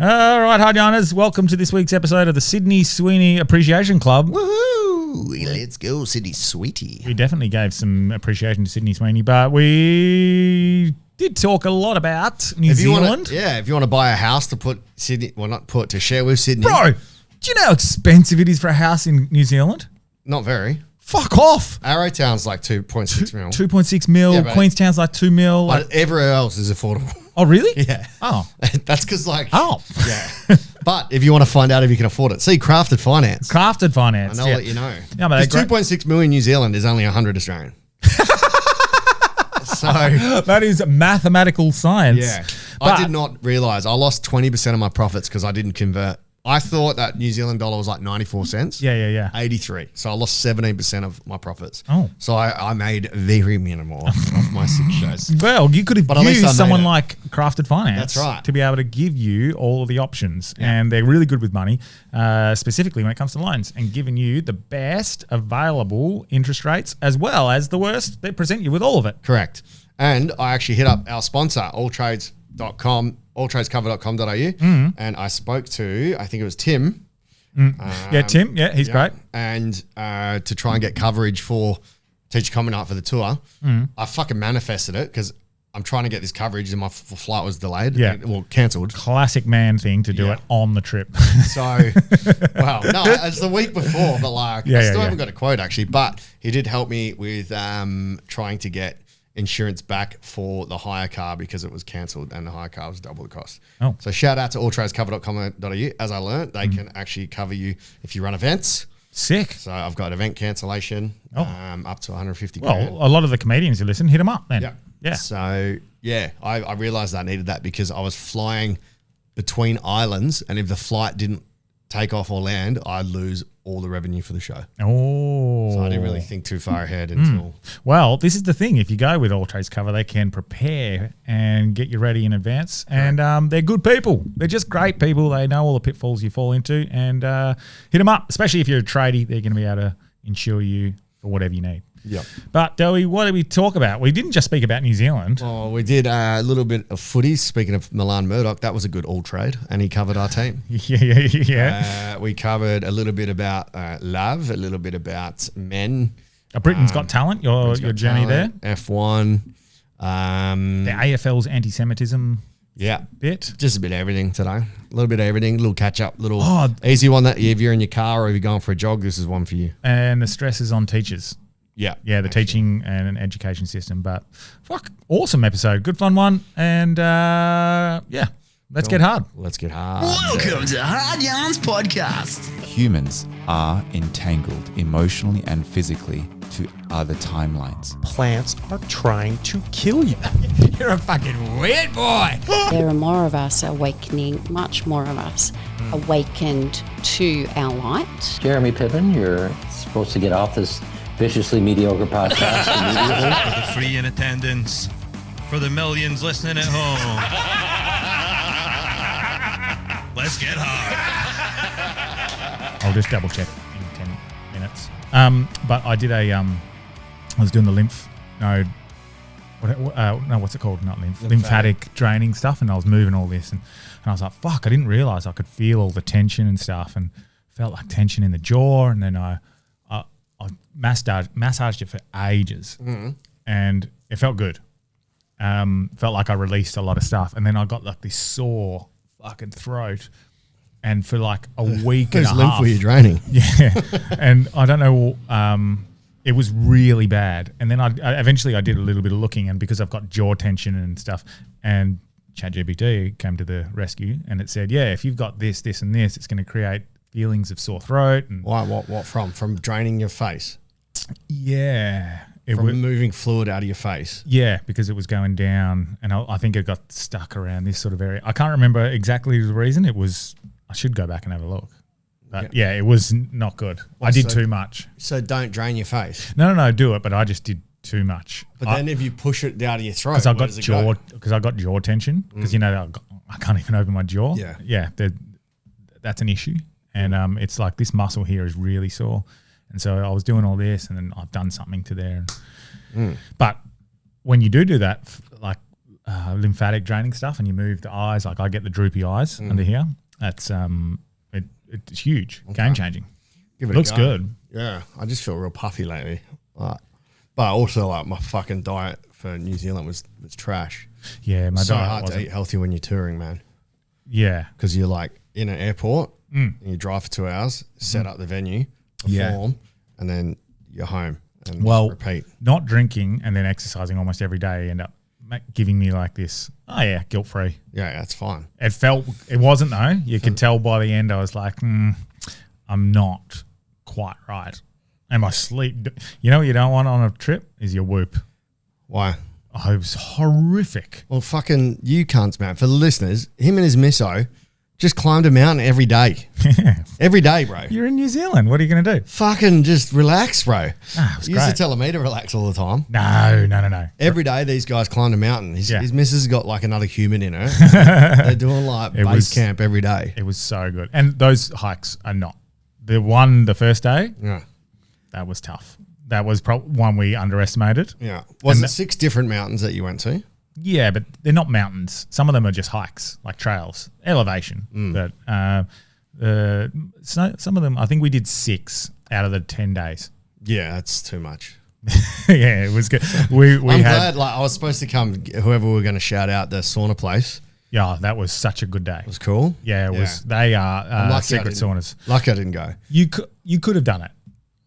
All right, Hardliners, welcome to this week's episode of the Sydney Sweeney Appreciation Club. Woohoo! Let's go, Sydney Sweetie. We definitely gave some appreciation to Sydney Sweeney, but we did talk a lot about New Zealand. If you want to buy a house to put Sydney, well, not put, to share with Sydney. Bro, do you know how expensive it is for a house in New Zealand? Not very. Fuck off. Arrowtown's like 2.6 mil. 2.6 mil. Yeah, Queenstown's like 2 mil. But everywhere else is affordable. Oh, really? Yeah. Oh. That's because Oh. Yeah. But if you want to find out if you can afford it, see Crafted Finance. Crafted Finance. And I'll let you know. Yeah, but 2.6 million in New Zealand is only 100 Australian. So that is mathematical science. Yeah. I did not realise. I lost 20% of my profits because I didn't convert. I thought that New Zealand dollar was like 94 cents. Yeah. 83. So I lost 17% of my profits. Oh. So I made very minimal off my 6 shows. Well, you could have used someone like Crafted Finance. That's right. To be able to give you all of the options. Yeah. And they're really good with money, specifically when it comes to loans, and giving you the best available interest rates as well as the worst. They present you with all of it. Correct. And I actually hit up our sponsor, alltrades.com, alltradescover.com.au, and I spoke to, I think it was Tim. Tim. Yeah, he's great. And to try and get coverage for Teacher Common Night for the tour. I fucking manifested it because I'm trying to get this coverage and my flight was delayed. Yeah. Well, cancelled. Classic man thing to do it on the trip. So, well, no, it's the week before, but like, I still haven't got a quote actually, but he did help me with trying to get insurance back for the hire car because it was cancelled and the hire car was double the cost. Oh. So shout out to alltradescover.com.au. As I learned, they can actually cover you if you run events. Sick. So I've got event cancellation up to 150 grand. Well, a lot of the comedians who listen, hit them up then. Yeah. So, I realised I needed that because I was flying between islands, and if the flight didn't take off or land, I'd lose all the revenue for the show. Oh. So I didn't really think too far ahead until... Well, this is the thing. If you go with All Trades Cover, they can prepare and get you ready in advance. And they're good people. They're just great people. They know all the pitfalls you fall into. And hit them up, especially if you're a tradie. They're going to be able to insure you for whatever you need. Yep. But, Delby, what did we talk about? We didn't just speak about New Zealand. Oh, we did a little bit of footy. Speaking of Milan Murdoch, that was a good all trade, and he covered our team. Yeah. We covered a little bit about love, a little bit about men. Britain's Got Talent, your journey talent, there. F1. The AFL's antisemitism bit. Just a bit of everything today. A little bit of everything, a little catch-up, easy one that if you're in your car or if you're going for a jog, this is one for you. And the stress is on teachers. Yeah, the teaching and education system. But awesome episode. Good fun one. And let's get hard. Let's get hard. Welcome to Hard Yarns Podcast. Humans are entangled emotionally and physically to other timelines. Plants are trying to kill you. You're a fucking weird boy. There are more of us awakening, much more of us awakened to our light. Jeremy Piven, you're supposed to get off this viciously mediocre podcast immediately. For the free in attendance, for the millions listening at home. Let's get hard. I'll just double check in 10 minutes. But I did I was doing the lymph node. What's it called? Not lymphatic draining stuff, and I was moving all this, and I was like, fuck! I didn't realize I could feel all the tension and stuff, and felt like tension in the jaw, and then I massaged it for ages, and it felt good. Felt like I released a lot of stuff, and then I got like this sore fucking throat, and for like a week and a half. Whose lymph were you draining? Yeah, and I don't know. It was really bad, and then I eventually did a little bit of looking, and because I've got jaw tension and stuff, and ChatGPT came to the rescue, and it said, if you've got this, this, and this, it's going to create feelings of sore throat. And why? What from? From draining your face? Yeah. Moving fluid out of your face? Yeah, because it was going down, and I think it got stuck around this sort of area. I can't remember exactly the reason. I should go back and have a look. But it was not good. I did too much. So don't drain your face? No, do it, but I just did too much. But then if you push it down to your throat, because I got jaw tension, because I can't even open my jaw. Yeah. That's an issue. And it's like this muscle here is really sore. And so I was doing all this, and then I've done something to there. But when you do that, like lymphatic draining stuff, and you move the eyes. Like I get the droopy eyes under here. That's it's huge, game changing. Give it Looks a go. good. Yeah, I just feel real puffy lately. But also like my fucking diet for New Zealand was trash. Yeah, my So diet hard to wasn't. eat healthy when you're touring, man. Yeah, Because you're like in an airport and you drive for 2 hours, set up the venue, Yeah. perform, and then you're home and well, just repeat. not drinking and then exercising almost every day end up giving me like this. Oh yeah, guilt free. Yeah, that's fine. It wasn't though. You could tell by the end I was like, I'm not quite right. And my sleep, you know what you don't want on a trip is your whoop. Why? Oh, it was horrific. Well, fucking you cunts, man. For the listeners, him and his misso just climbed a mountain every day. Every day, bro. You're in New Zealand. What are you going to do? Fucking just relax, bro. It was You used to great. tell me to relax all the time. No. Every day, these guys climbed a mountain. His missus has got like another human in her. They're doing like It base was- camp every day. It was so good. And those hikes are not. The first day, Yeah. that was tough. That was one we underestimated. Yeah. Was And it 6 different mountains that you went to? Yeah, but they're not mountains. Some of them are just hikes, like trails, elevation. But some of them, I think we did 6 out of the 10 days. Yeah, that's too much. Yeah, it was good. We I'm had glad. Like I was supposed to come. Whoever we were going to shout out, the sauna place yeah, that was such a good day. was cool. Yeah, it was. They are lucky I secret didn't- saunas. Lucky I didn't go. You could have done it.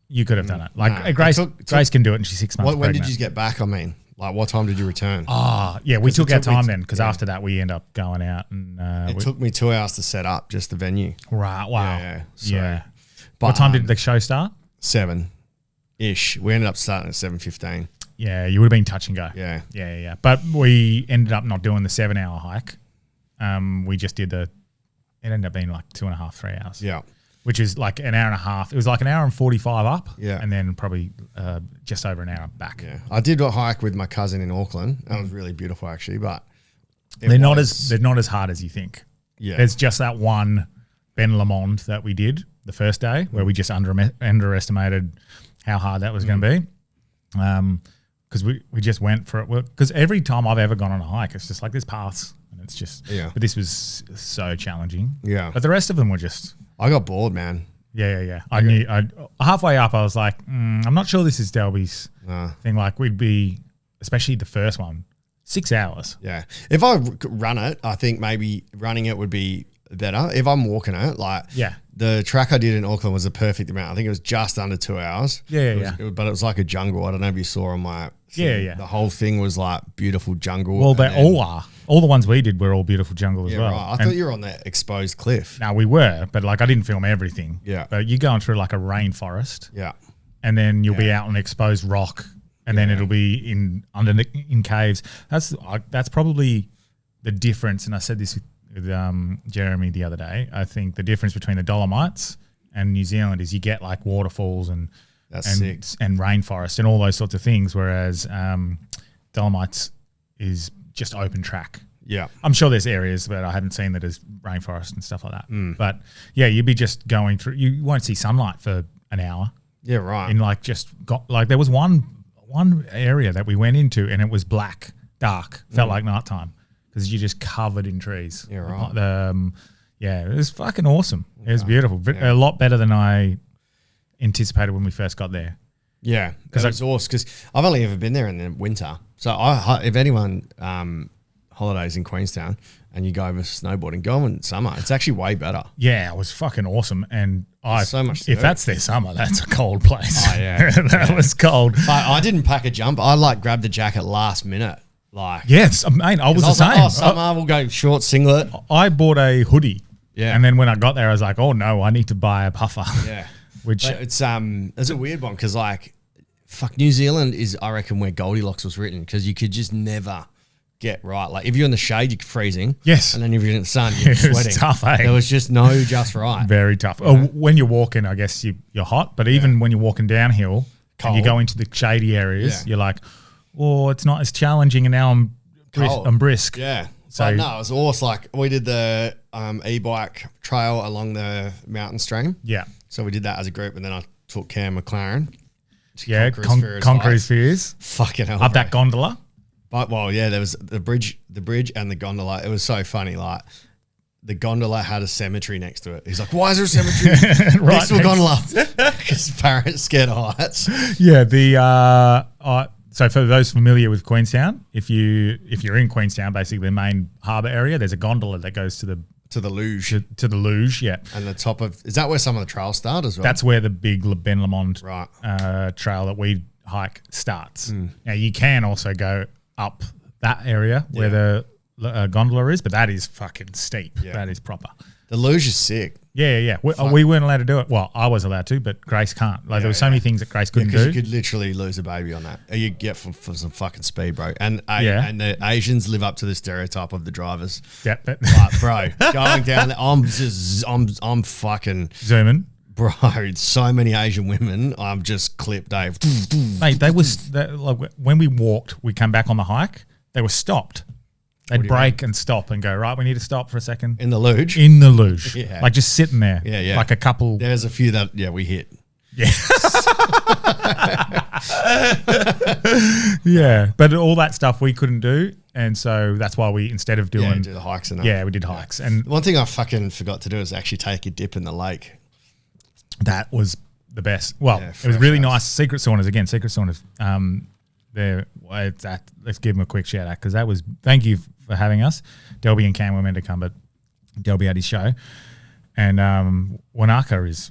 You could have done it. Like Nah. Grace, It took- Grace can do it, and she's 6 months When pregnant. did you get back? I mean, like what time did you return? Yeah, we 'Cause took it our took me time t- then because yeah. after that we end up going out and It took me 2 hours to set up just the venue. right. Wow. Yeah, Yeah. so- What But, time did the show start? 7-ish. We ended up starting at 7:15. Yeah, you would have been touch and go. Yeah. Yeah. But we ended up not doing the 7-hour hike. We just did it ended up being like 2.5, 3 hours. Yeah. Which is like an hour and a half. It was like an hour and 45 up. Yeah. And then probably just over an hour back. Yeah. I did a hike with my cousin in Auckland. That was really beautiful actually, but They're not as hard as you think. Yeah. There's just that one Ben Lamond that we did the first day where we just underestimated how hard that was going to be. Because we just went for it. Because every time I've ever gone on a hike, it's just like there's paths. And it's just, but this was so challenging. Yeah. But the rest of them were just, I got bored, man. yeah. I knew, halfway up, I was like, I'm not sure this is Delby's thing. Like we'd be, especially the first one, 6 hours. Yeah. If I run it, I think maybe running it would be better. If I'm walking it, like the track I did in Auckland was the perfect amount. I think it was just under 2 hours. But it was like a jungle. I don't know if you saw on my thing. Yeah. The whole thing was like beautiful jungle. Well, they all are. All the ones we did were all beautiful jungle as well. Right. I thought you were on that exposed cliff. No, we were, but like I didn't film everything. Yeah. But you're going through like a rainforest. Yeah. And then you'll be out on exposed rock, and then it'll be in caves. That's probably the difference. And I said this with Jeremy the other day. I think the difference between the Dolomites and New Zealand is you get like waterfalls and rainforest and all those sorts of things, whereas Dolomites is just open track. Yeah. I'm sure there's areas that I haven't seen that is rainforest and stuff like that. But yeah, you'd be just going through. You won't see sunlight for an hour. Yeah, right. In like there was one area that we went into and it was black, dark, felt like nighttime because you're just covered in trees. Yeah, right. It was fucking awesome. It was beautiful. A lot better than I anticipated when we first got there. Yeah, because it's awesome. Because I've only ever been there in the winter. So if anyone holidays in Queenstown and you go over snowboarding, go in summer. It's actually way better. Yeah, it was fucking awesome. And so much to if do. that's their summer, that's a cold place. Oh, yeah. That was cold. I didn't pack a jumper. I like grabbed the jacket last minute. Like, yes, mate, I was the same. Like, summer, we'll go short singlet. I bought a hoodie. Yeah. And then when I got there, I was like, oh no, I need to buy a puffer. Yeah. Which but it's a weird one because like, fuck, New Zealand is, I reckon, where Goldilocks was written because you could just never get right. Like if you're in the shade, you're freezing. Yes. And then if you're in the sun, you're It was sweating. tough, eh? There was just no just right. Very tough. When you're walking, I guess you're hot, but even when you're walking downhill and you go into the shady areas, you're like, oh, it's not as challenging, and now I'm brisk. Yeah. So But no, it was awesome. Like we did the e-bike trail along the mountain stream. Yeah. So we did that as a group, and then I took Cam McLaren. Yeah, Conqueror's Conqueror's Fears. Fucking hell. Up bro. that gondola. But there was the bridge and the gondola. It was so funny. Like the gondola had a cemetery next to it. He's like, "Why is there a cemetery next to a gondola?" Because parents scared of heights. Yeah. So for those familiar with Queenstown, if you're in Queenstown, basically the main harbour area, there's a gondola that goes to the luge. To the luge, yeah. And the top of is that where some of the trails start as well? That's where the big Ben Lamond trail that we hike starts. Now you can also go up that area where the gondola is, but that is fucking steep. Yeah. That is proper. The luge is sick. Yeah. We weren't allowed to do it. Well, I was allowed to, but Grace can't. Like there were so many things that Grace couldn't do. You could literally lose a baby on that. You get for some fucking speed, bro. And the Asians live up to the stereotype of the drivers. Yeah, like, bro, going down there, I'm fucking zooming. Bro, so many Asian women. I'm just clipped, Dave. Mate, like when we walked, we come back on the hike. They were stopped. They'd break and stop and go, right, we need to stop for a second. In the luge? In the luge. Yeah. Like just sitting there. Yeah. Like a couple. There's a few that, we hit. Yeah. Yeah. But all that stuff we couldn't do. And so that's why we, instead of doing. do the hikes and that. Yeah, we did hikes. And one thing I fucking forgot to do is actually take a dip in the lake. That was the best. Well, it was really nice. Secret saunas. Let's give them a quick shout out because that was, thank you for having us. Delby and Cam were meant to come, but Delby had his show. And Wanaka is,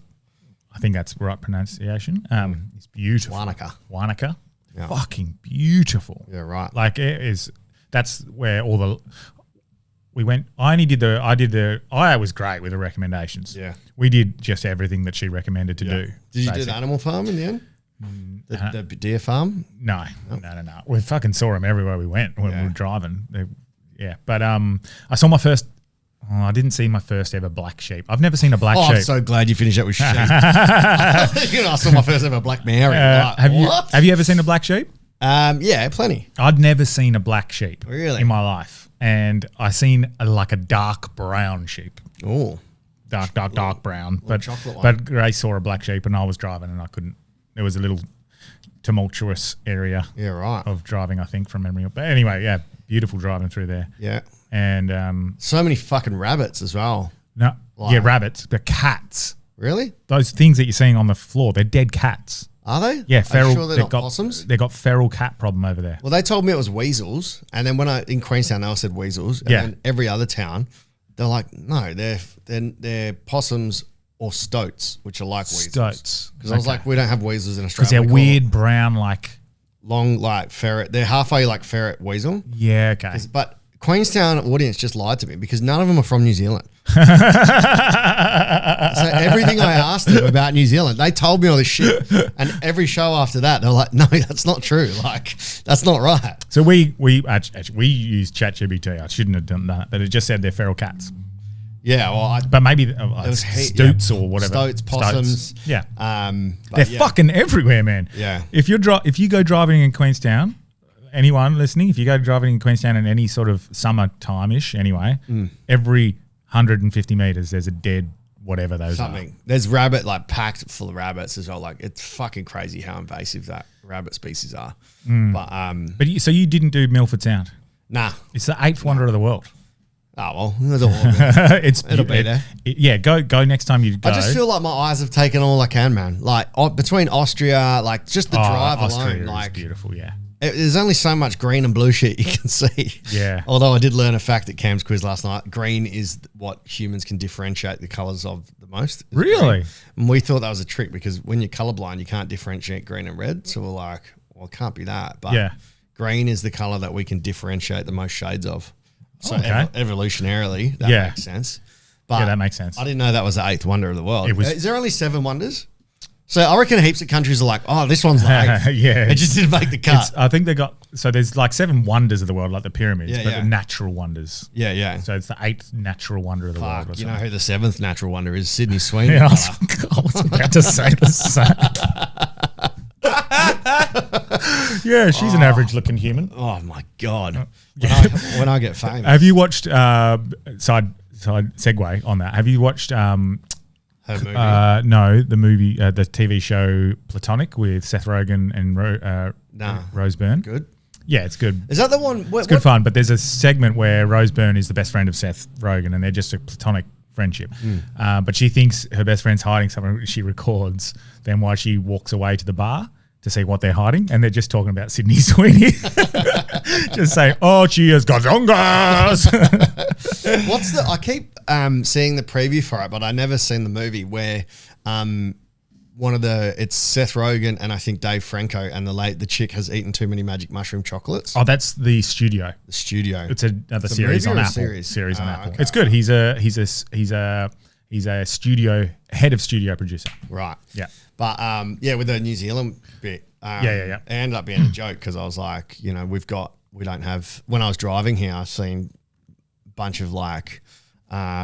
I think that's the right pronunciation. It's beautiful. Wanaka. Yeah. Fucking beautiful. Yeah, right. Like that's where we went. I was great with the recommendations. Yeah. We did just everything that she recommended to do. Did you do the animal farm in the end? The deer farm? No. We fucking saw them everywhere we went when we were driving. But I saw my first. I didn't see my first ever black sheep. I've never seen a black sheep. I'm so glad you finished that with sheep. I saw my first ever black Mary. Have you ever seen a black sheep? Yeah, plenty. I'd never seen a black sheep really in my life, and I seen a dark brown sheep. Oh, dark brown. But Grace saw a black sheep, and I was driving, and I couldn't. There was a little tumultuous area. Yeah, right. Of driving, I think, from memory. But anyway, beautiful driving through there. Yeah, and so many fucking rabbits as well. No, rabbits. The cats. Really? Those things that you're seeing on the floor, they're dead cats. Are they? Yeah, feral. Are you sure they're not possums? They got feral cat problem over there. Well, they told me it was weasels, and then in Queenstown they all said weasels, and then every other town they're like, no, they're possums or stoats, which are like weasels. Stoats. Because I was like, we don't have weasels in Australia. Because they're weird brown, long, ferret. They're halfway like ferret weasel. Yeah, okay. But Queenstown audience just lied to me because none of them are from New Zealand. So everything I asked them about New Zealand, they told me all this shit. And every show after that, they're like, no, that's not true. Like, that's not right. So we used ChatGPT. I shouldn't have done that, but it just said they're feral cats. Yeah, well, but maybe stoots or whatever. Stoats, possums. Yeah, they're fucking everywhere, man. Yeah. If you go driving in Queenstown, anyone listening, if you go driving in Queenstown in any sort of summertime-ish, anyway, every 150 meters there's a dead whatever those are. There's packed full of rabbits as well. Like it's fucking crazy how invasive that rabbit species are. But so you didn't do Milford Sound? Nah, it's the 8th wonder of the world. Oh well, it'll be there. Go next time you go. I just feel like my eyes have taken all I can, man. Like between Austria, just the drive Austria alone, is beautiful. Yeah, there's only so much green and blue shit you can see. Yeah. Although I did learn a fact at Cam's quiz last night. Green is what humans can differentiate the colours of the most. Really? Green. And we thought that was a trick because when you're colourblind, you can't differentiate green and red. So we're like, well, it can't be that. But green is the colour that we can differentiate the most shades of. So evolutionarily, that makes sense. But that makes sense. I didn't know that was the 8th wonder of the world. Is there only 7 wonders? So I reckon heaps of countries are like, oh, this one's like, it just didn't make the cut. I think there's 7 wonders of the world, like the pyramids, but the natural wonders. Yeah. So it's the 8th natural wonder of the world. Or you know who the 7th natural wonder is? Sydney Sweeney. I was about to say the same. Yeah, she's an average-looking human. Oh my god! When I get famous, have you watched side segue on that? Have you watched her movie? No, the movie, the TV show Platonic with Seth Rogen and Rose Byrne. Good. Yeah, it's good. Is that the one? It's good fun, but there's a segment where Rose Byrne is the best friend of Seth Rogen, and they're just a platonic friendship. But she thinks her best friend's hiding something. She records then while she walks away to the bar to see what they're hiding, and they're just talking about Sydney Sweeney. Just saying, "Oh, she has gazongas." I keep seeing the preview for it, but I never seen the movie where it's Seth Rogen and I think Dave Franco, and the chick has eaten too many magic mushroom chocolates. Oh, that's The Studio. The Studio. It's another series on Apple. Series on Apple. Okay. It's good. He's a studio head of studio producer. Right. Yeah. But with the New Zealand bit, it ended up being a joke because I was like, when I was driving here, I seen a bunch of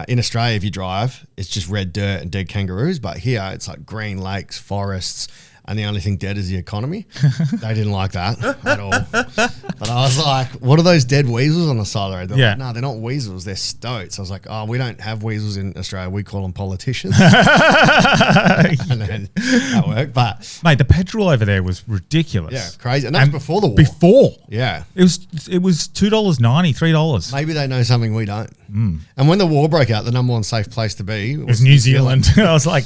in Australia, if you drive, it's just red dirt and dead kangaroos. But here, it's like green lakes, forests, and the only thing dead is the economy. They didn't like that at all. But I was like, what are those dead weasels on the side of the road? They're like, no, they're not weasels, they're stoats. I was like, oh, we don't have weasels in Australia. We call them politicians. And then that worked. But mate, the petrol over there was ridiculous. Yeah, crazy. And that's before the war. Before. Yeah. It was $2.90, $3. Maybe they know something we don't. And when the war broke out, the number one safe place to be was New Zealand. I was like,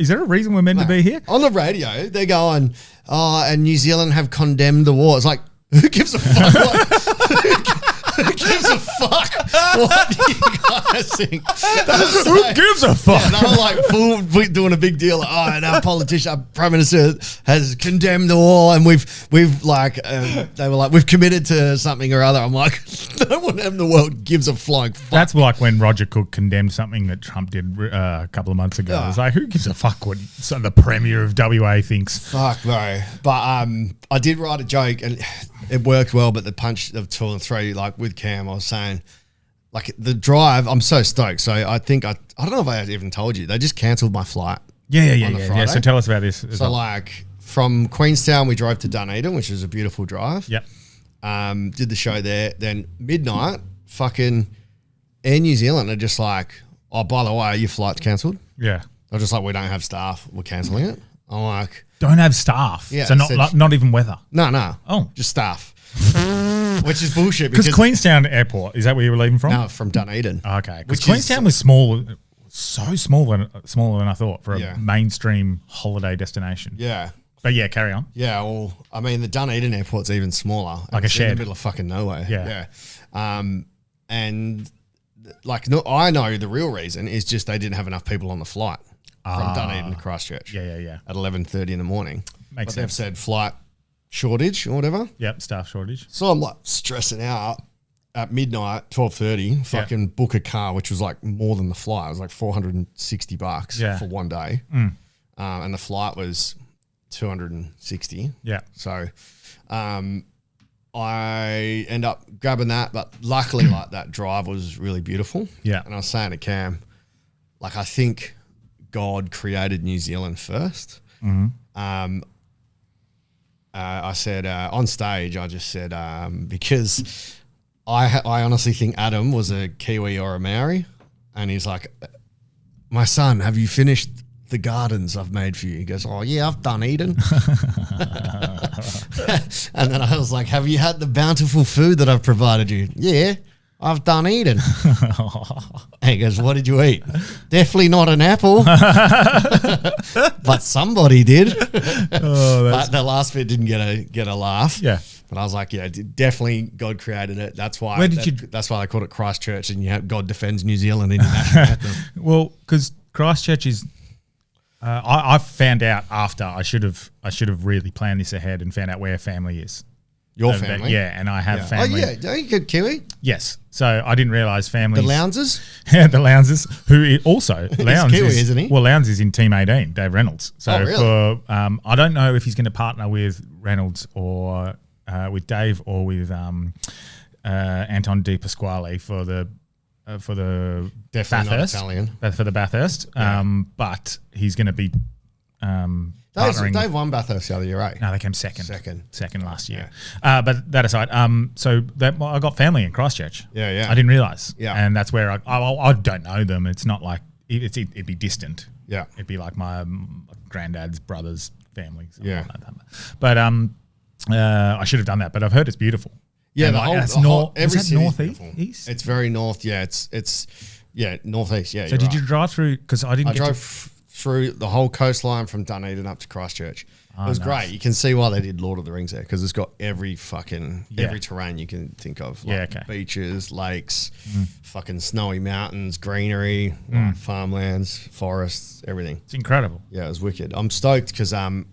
is there a reason we're meant to be here? On the radio, they're going, and New Zealand have condemned the war. It's like, who gives a fuck? Who gives a fuck? What do you guys think? Who gives a fuck? Yeah, they were like doing a big deal. And our politician, our prime minister has condemned the war, and we've they were like, we've committed to something or other. I'm like, no one in the world gives a flying fuck. That's like when Roger Cook condemned something that Trump did a couple of months ago. It's like, who gives a fuck what the Premier of WA thinks? Fuck, bro. But I did write a joke, and it worked well, but the punch of 2 and 3, with Cam, I was saying, the drive, I'm so stoked. So I think, I don't know if I even told you, they just cancelled my flight. Yeah. So tell us about this. So from Queenstown, we drove to Dunedin, which is a beautiful drive. Yep. Did the show there. Then midnight, fucking Air New Zealand are just like, oh, by the way, your flight's cancelled. Yeah. They're just like, we don't have staff. We're cancelling it. I'm like, don't have staff. Yeah. So not even weather. No. Oh, just staff. Which is bullshit. Because Queenstown Airport, is that where you were leaving from? No, from Dunedin. Okay. Because Queenstown was small, so smaller than I thought for a mainstream holiday destination. Yeah. But yeah, carry on. Yeah, well, I mean, the Dunedin airport's even smaller. Like a shed. In the middle of fucking nowhere. Yeah. And I know the real reason is just they didn't have enough people on the flight from Dunedin to Christchurch. Yeah. At 11:30 in the morning. Makes sense. They've said flight shortage or whatever. Yep, staff shortage. So I'm stressing out at midnight, 12:30, fucking book a car, which was more than the flight. It was $460 for one day. And the flight was $260. Yeah. So I end up grabbing that, but luckily that drive was really beautiful. Yeah. And I was saying to Cam, I think God created New Zealand first. I said on stage, I just said because I honestly think Adam was a Kiwi or a Maori, and he's like, my son, have you finished the gardens I've made for you? He goes, oh yeah, I've done Eden. And then I was like, have you had the bountiful food that I've provided you? Yeah, I've done Eden. And he goes, what did you eat? Definitely not an apple. But somebody did. But the last bit didn't get a laugh. Yeah. But I was like, yeah, definitely God created it. That's why. That's why they called it Christchurch, and God defends New Zealand in your national anthem. Well, because Christchurch is. I found out after I should have really planned this ahead and found out where family is. Your family? Yeah, and I have family. Oh, yeah. Are you good Kiwi? Yes. So I didn't realise family. The Lownses? Yeah, the Lownses, who also, Lowndes Kiwi, isn't he? Well, Lowndes is in Team 18, Dave Reynolds. So really? I don't know if he's going to partner with Reynolds or with Dave or with Anton De Pasquale for the Definitely Bathurst. not Italian. For the Bathurst. But he's going to be partnering. Dave won Bathurst the other year, right? No, they came second. Second last year. But that aside, so I got family in Christchurch. Yeah. I didn't realise. Yeah. And that's where I don't know them. It's not like, it'd be distant. Yeah. It'd be like my granddad's brother's family. Yeah. Like that. But I should have done that. But I've heard it's beautiful. Yeah, And the whole, that's the whole is that city's northeast? beautiful. East? It's very north. Yeah, it's northeast. Yeah. So did you drive through? Because I didn't. I drove through the whole coastline from Dunedin up to Christchurch. It was great. You can see why they did Lord of the Rings there, because it's got every terrain you can think of. Like beaches, lakes, fucking snowy mountains, greenery, like farmlands, forests, everything. It's incredible. Yeah, it was wicked. I'm stoked because Cam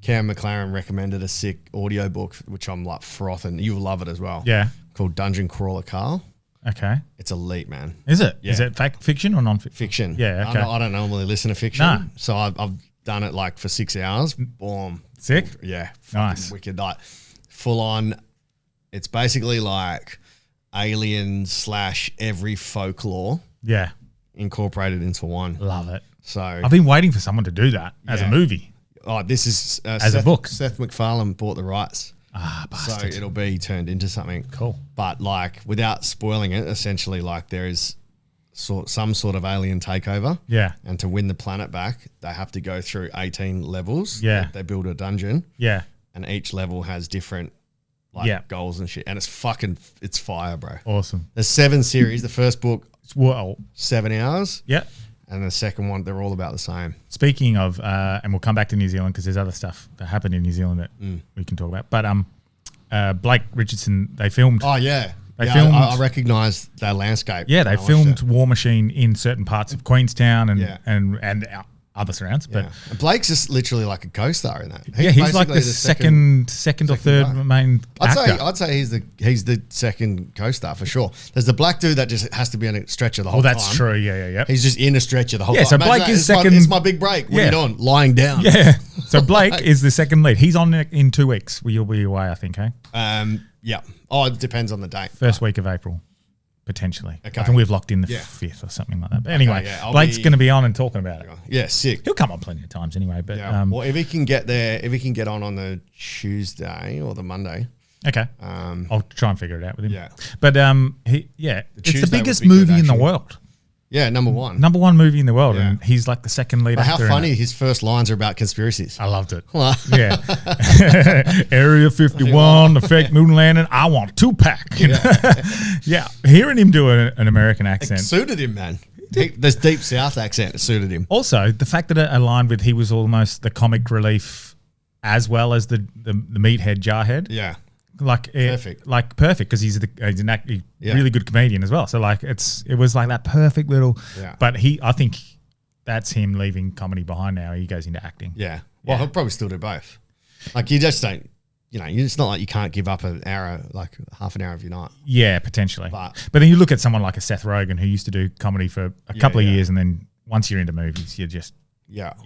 McLaren recommended a sick audiobook, which I'm like frothing. You'll love it as well. Yeah. Called Dungeon Crawler Carl. Okay. It's elite, man. Is it? Yeah. Is it fiction or non-fiction? Fiction. Yeah, okay. I don't normally listen to fiction. Nah. So I've done it like for 6 hours. Boom. Sick. Yeah. Nice. Wicked. Like full on. It's basically like alien / every folklore Yeah. incorporated into one. Love it. So I've been waiting for someone to do that as a movie. Oh, this is As a book. Seth MacFarlane bought the rights. Ah, So bastard. it'll be turned into something. Cool. But like without spoiling it, essentially like there is some sort of alien takeover. Yeah. And to win the planet back, they have to go through 18 levels. Yeah. They build a dungeon Yeah. and each level has different goals and shit. And it's fire, bro. Awesome. There's 7 series. The first book, Well, 7 hours. yeah. And the second one, they're all about the same. Speaking of, and we'll come back to New Zealand because there's other stuff that happened in New Zealand that we can talk about. But Blake Richardson, they filmed. Oh, yeah. They filmed. I recognise their landscape. Yeah, they when I watched filmed it. War Machine in certain parts of Queenstown and other surrounds. But Yeah. And Blake's just literally like a co-star in that. he's like the basically second or third guy. main actor. I'd say he's the second co-star for sure. There's the black dude that just has to be on a stretcher the whole time. Oh, that's true. Yeah. He's just in a stretcher the whole Yeah, time. so Imagine Blake that. is second- It's my big break. What are you doing? Lying down. Yeah. So Blake is the second lead. He's on in 2 weeks. You'll be away, I think, hey? Yeah. Oh, it depends on the date. First week of April, potentially. Okay. I think we've locked in the Yeah. 5th or something like that. But anyway, yeah, I'll Blake's be- going to be on and talking about it. Yeah, sick. He'll come on plenty of times anyway. But Yeah. Well, if he can get on the Tuesday or the Monday. okay, I'll try and figure it out with him. Yeah. But it's Tuesday the would biggest be good, movie in the actually. world. Yeah, number 1. Number 1 movie in the world, Yeah. and he's like the second lead But how actor. in funny it. his first lines are about conspiracies. I loved it. Well, Yeah. Area 51, the fake moon landing. I want a 2-pack. You know? Yeah. Hearing him do an American It accent. suited him, man. This deep South accent it suited him. Also, the fact that it aligned with he was almost the comic relief as well as the meathead jarhead. Yeah. Perfect because he's an really good comedian as well. So like it was like that perfect little. Yeah. But I think that's him leaving comedy behind now. He goes into acting. Yeah. Well, he'll probably still do both. Like you just don't, it's not like you can't give up an hour, like half an hour of your night. Yeah, potentially. But then you look at someone like a Seth Rogen who used to do comedy for a couple of years, and then once you're into movies, you're just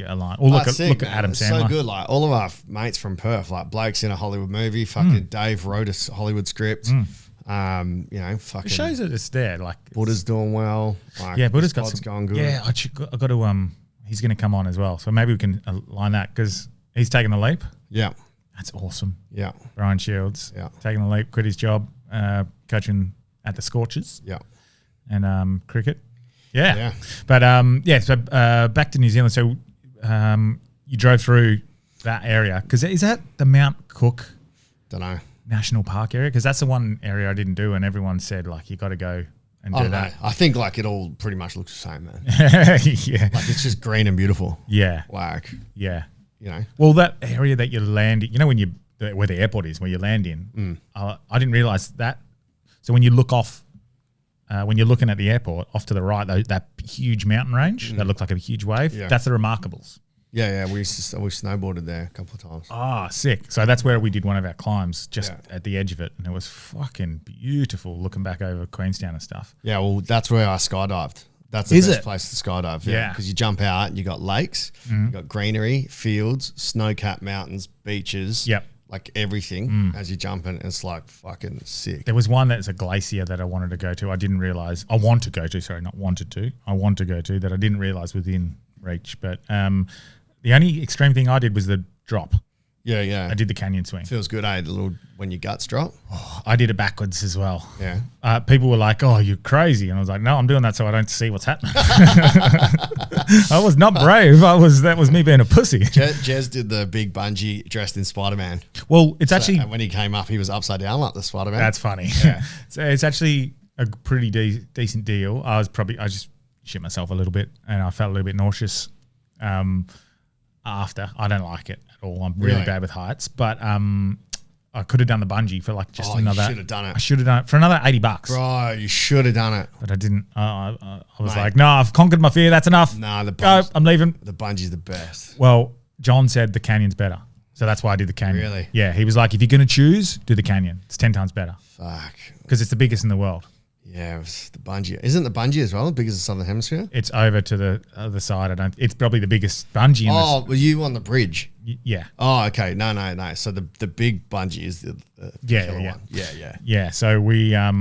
aligned. Or look at Adam it's Sandler. so good. Like all of our mates from Perth, like Blake's in a Hollywood movie. Fucking Dave wrote a Hollywood script. Fucking It shows that it's there. Like Buddha's doing well. Like, yeah, Buddha's his got pod's some. going good. Yeah, I got to. He's going to come on as well, so maybe we can align that because he's taking the leap. Yeah. That's awesome. Yeah. Brian Shields. Yeah. Taking the leap, quit his job, coaching at the Scorchers. Yeah. And cricket. Yeah. Yeah. But so back to New Zealand. So you drove through that area because is that the Mount Cook Don't know. National Park area? Because that's the one area I didn't do, and everyone said like you got to go and I do don't know. that. I think like it all pretty much looks the same, man. Yeah. Like it's just green and beautiful. Yeah. Like, Yeah. you know. Well, that area that you land, when where the airport is, where you land in, I didn't realize that. So when you look off, when you're looking at the airport, off to the right, that huge mountain range that looks like a huge wave, that's the Remarkables. Yeah, we snowboarded there a couple of times. Ah, sick. So that's where we did one of our climbs, just at the edge of it, and it was fucking beautiful looking back over Queenstown and stuff. Yeah, well, that's where I skydived. That's the best place to skydive. Yeah. Because you jump out and you got lakes, you got greenery, fields, snow-capped mountains, beaches. Yep. Like everything as you jump in. It's like fucking sick. There was one that's a glacier that I wanted to go to. I didn't realize. I want to go to. Sorry, not wanted to. I want to go to that I didn't realize within reach. But the only extreme thing I did was the drop. Yeah. I did the canyon swing. Feels good, eh? The little when your guts drop. I did it backwards as well. Yeah. People were like, "Oh, you're crazy," and I was like, "No, I'm doing that so I don't see what's happening." I was not brave. That was me being a pussy. Jez did the big bungee dressed in Spider-Man. Well, it's actually and when he came up, he was upside down like the Spider-Man. That's funny. Yeah. So it's actually a pretty decent deal. I just shit myself a little bit, and I felt a little bit nauseous after. I don't like it at all. I'm really bad with heights, but I could have done the bungee for like just another. You should have done it. I should have done it for another $80. Bro, you should have done it. But I didn't. I was like, no, I've conquered my fear. That's enough. Nah, go. I'm leaving. The bungee's the best. Well, John said the canyon's better. So that's why I did the canyon. Really? Yeah. He was like, if you're going to choose, do the canyon. It's 10 times better. Fuck. Because it's the biggest in the world. Yeah, it was the bungee. Isn't the bungee as well the biggest in the Southern Hemisphere? It's over to the other side. It's probably the biggest bungee. Were you on the bridge? Yeah. Oh, okay. No. So the big bungee is the killer one. Yeah. Yeah. So we I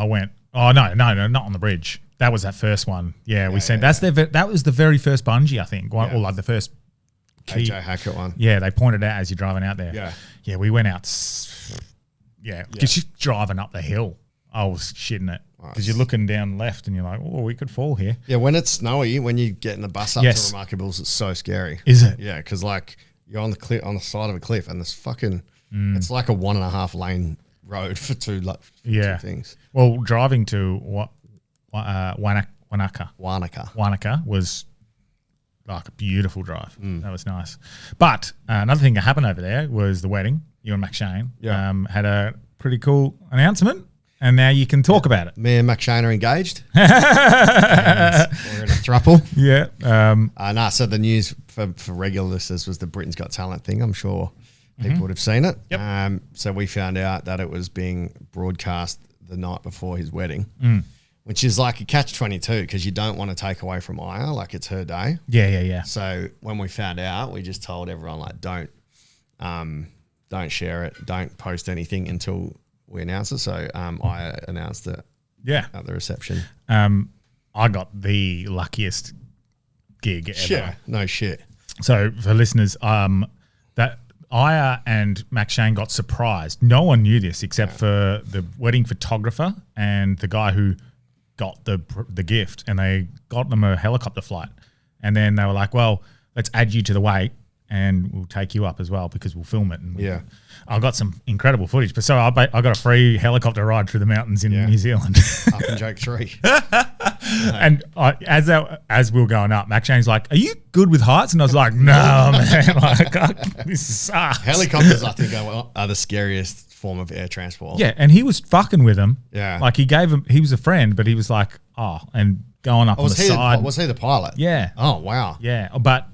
went. Oh no, not on the bridge. That was that first one. Yeah, we said that was the very first bungee, I think, or like the first key. AJ Hackett one. Yeah, they pointed out as you're driving out there. Yeah. Yeah, we went out. Yeah, because you're driving up the hill. I was shitting it because you're looking down left and you're like, oh, we could fall here. Yeah, when it's snowy, when you get in the bus up to Remarkables, it's so scary. Is it? Yeah, because like you're on the side of a cliff and there's fucking, it's like a 1.5 lane road for two things. Well, driving to Wanaka was like a beautiful drive. That was nice. But another thing that happened over there was the wedding. You and Mac Shane had a pretty cool announcement. And now you can talk about it. Me and McShane are engaged. We're in a throuple. Yeah. So the news for regular listeners was the Britain's Got Talent thing. I'm sure people would have seen it. Yep. So we found out that it was being broadcast the night before his wedding, which is like a catch-22 because you don't want to take away from Aya, like it's her day. Yeah. So when we found out, we just told everyone like, don't share it, don't post anything until we announced it. So I announced it at the reception. I got the luckiest gig ever. Yeah, no shit. So for listeners, that Aya and Mac Shane got surprised. No one knew this except for the wedding photographer and the guy who got the gift, and they got them a helicopter flight. And then they were like, well, let's add you to the wait and we'll take you up as well because we'll film it. And I got some incredible footage. But so I got a free helicopter ride through the mountains in New Zealand. Up in Joke 3. And as we were going up, Mac Shane's like, are you good with heights? And I was like, no, man. Like, this sucks. Helicopters, I think, are the scariest form of air transport. Yeah, and he was fucking with him. Yeah. Like he was a friend, but he was like, and going up on the side. Was he the pilot? Yeah. Oh, wow. Yeah, but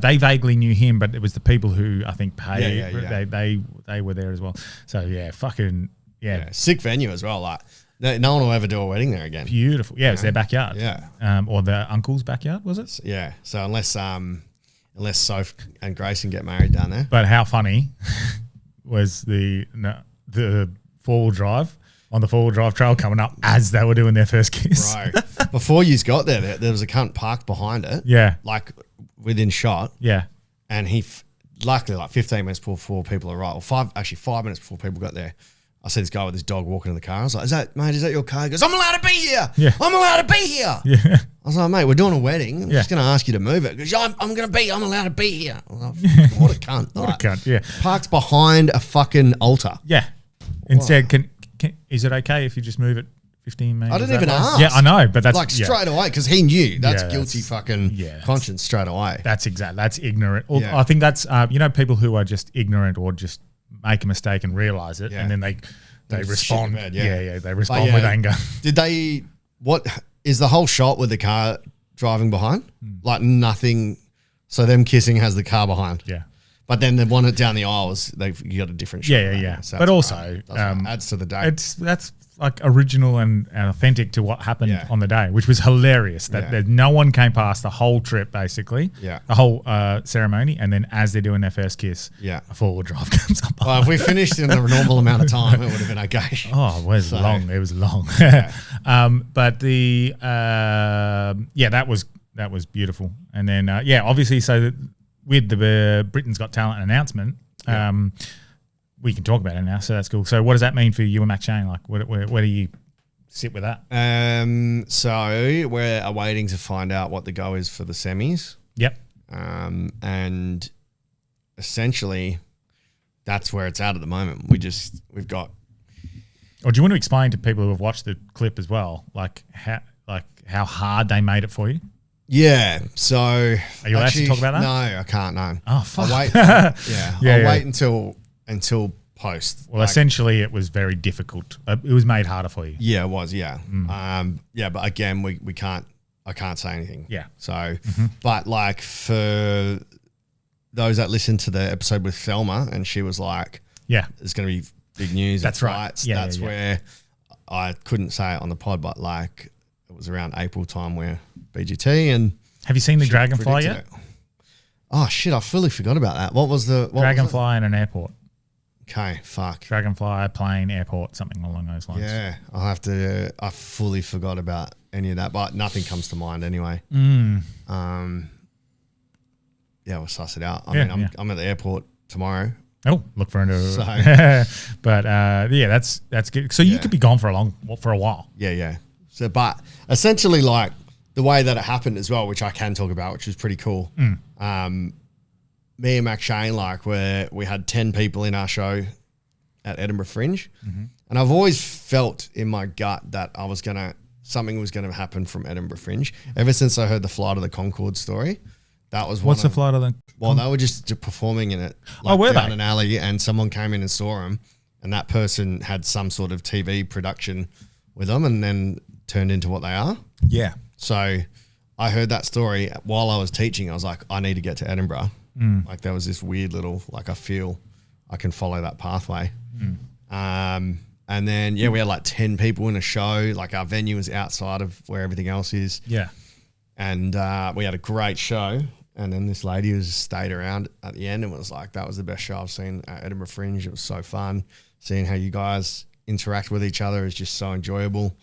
they vaguely knew him, but it was the people who I think paid. Yeah. They were there as well. So sick venue as well. Like no one will ever do a wedding there again. Beautiful. Yeah, it was their backyard. Yeah. Or the uncle's backyard, was it? Yeah. So unless Soph and Grayson get married down there. But how funny was the four-wheel drive on the four-wheel drive trail coming up as they were doing their first kiss. Right. Before you got there was a cunt parked behind it. Yeah. Like within shot. Yeah. And he, luckily, like 15 minutes before people arrived, or 5 minutes before people got there, I see this guy with his dog walking in the car. I was like, is that your car? He goes, I'm allowed to be here. Yeah. I'm allowed to be here. Yeah. I was like, mate, we're doing a wedding. I'm just going to ask you to move it. He goes, I'm allowed to be here. I was like, what a cunt. What a cunt, yeah. Parked behind a fucking altar. Yeah. Instead, is it okay if you just move it 15 meters? I didn't even ask. Yeah, I know, but that's like straight away because he knew that's guilty fucking that's conscience straight away. That's ignorant. I think that's people who are just ignorant or just make a mistake and realize it, and then they respond. They respond with anger. Did they? What is the whole shot with the car driving behind? Like nothing. So them kissing has the car behind. Yeah. But then the one down the aisles, you got a different shot. Yeah. So but also, adds to the day. That's like original and authentic to what happened on the day, which was hilarious. That no one came past the whole trip, basically. Yeah. The whole ceremony, and then as they're doing their first kiss, a four-wheel drive comes up. Well, if we finished in the normal amount of time, it would have been okay. Oh, it was long. It was long. But the that was beautiful. And then obviously, so that with the Britain's Got Talent announcement, we can talk about it now, so that's cool. So what does that mean for you and Mac Shane? Like, what are you sit with that? So we're awaiting to find out what the go is for the semis. Yep. And essentially that's where it's at the moment. We've got. Or do you want to explain to people who have watched the clip as well, like how hard they made it for you? Yeah. So are you allowed to talk about that? No, I can't. No. Oh fuck. I'll wait. I'll wait until post. Well, essentially, it was very difficult. It was made harder for you. Yeah, it was. Yeah. But again, we can't. I can't say anything. Yeah. So, but like for those that listened to the episode with Thelma, and she was like, "Yeah, it's going to be big news." That's right. Yeah, that's where I couldn't say it on the pod, but like it was around April time where BGT and. Have you seen the Dragonfly yet? Oh shit! I fully forgot about that. What was the Dragonfly in an airport? Okay, fuck. Dragonfly, plane, airport, something along those lines. Yeah, I'll have to. I fully forgot about any of that, but nothing comes to mind anyway. Yeah, we'll suss it out. I mean, I'm at the airport tomorrow. Oh, look for it. So. But yeah, that's good. So you could be gone for a while. Yeah. So, but essentially, like the way that it happened as well, which I can talk about, which was pretty cool. Me and Mac Shane, like we had 10 people in our show at Edinburgh Fringe, and I've always felt in my gut that something was gonna happen from Edinburgh Fringe. Ever since I heard the Flight of the Conchords story, that was what's the Flight of the? Well, they were just performing in it. Like were down they? an alley, and someone came in and saw them, and that person had some sort of TV production with them, and then turned into what they are. Yeah. So I heard that story while I was teaching. I was like, I need to get to Edinburgh. Like there was this weird little, like I feel I can follow that pathway. And then, we had like 10 people in a show. Like our venue was outside of where everything else is. Yeah. And we had a great show. And then this lady was stayed around at the end and was like, that was the best show I've seen at Edinburgh Fringe. It was so fun. Seeing how you guys interact with each other is just so enjoyable.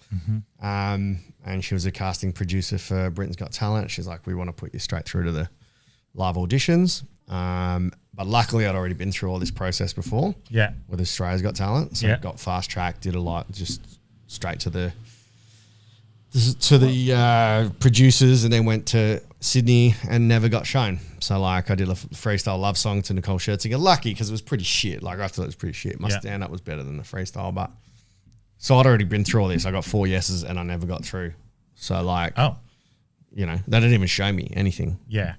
And she was a casting producer for Britain's Got Talent. She's like, we want to put you straight through to the live auditions. But luckily I'd already been through all this process before. Yeah. With Australia's Got Talent. So it got fast tracked, did a lot, just straight to the producers, and then went to Sydney and never got shown. So like I did a freestyle love song to Nicole Scherzinger. Lucky because it was pretty shit. Like I thought it was pretty shit. My stand-up was better than the freestyle, but so I'd already been through all this. I got 4 yeses and I never got through. So like, they didn't even show me anything. Yeah.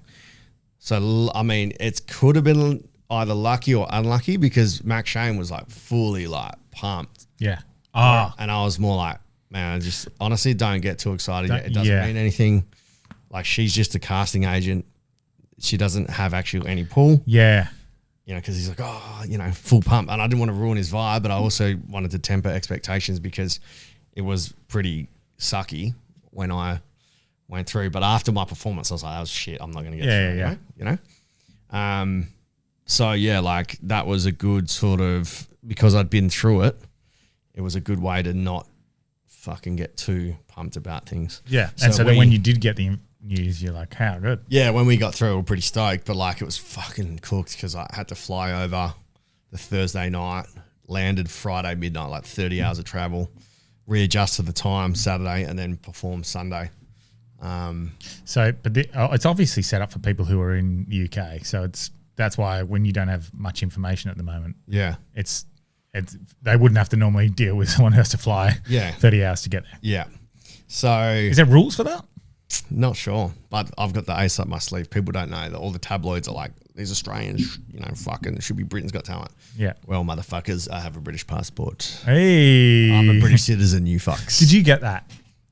So, I mean, it could have been either lucky or unlucky because Mac Shane was like fully like pumped. Yeah. And I was more like, man, I just honestly don't get too excited yet. It doesn't mean anything. Like she's just a casting agent. She doesn't have actually any pull. Yeah. Because he's like, full pump. And I didn't want to ruin his vibe, but I also wanted to temper expectations because it was pretty sucky when I went through. But after my performance, I was like, that was shit. I'm not going to get through. So, like that was a good sort of, because I'd been through it, it was a good way to not fucking get too pumped about things. Yeah. And so then when you did get the news, you're like, how good? Yeah, when we got through, we were pretty stoked, but like it was fucking cooked because I had to fly over the Thursday night, landed Friday midnight, like 30 hours of travel, readjust to the time Saturday, and then perform Sunday. It's obviously set up for people who are in the UK. So that's why when you don't have much information at the moment, it's they wouldn't have to normally deal with someone who has to fly 30 hours to get there. Yeah. So is there rules for that? Not sure, but I've got the ace up my sleeve. People don't know that all the tabloids are like, these Australians, fucking should be Britain's Got Talent. Yeah. Well, motherfuckers, I have a British passport. Hey. I'm a British citizen, you fucks. Did you get that?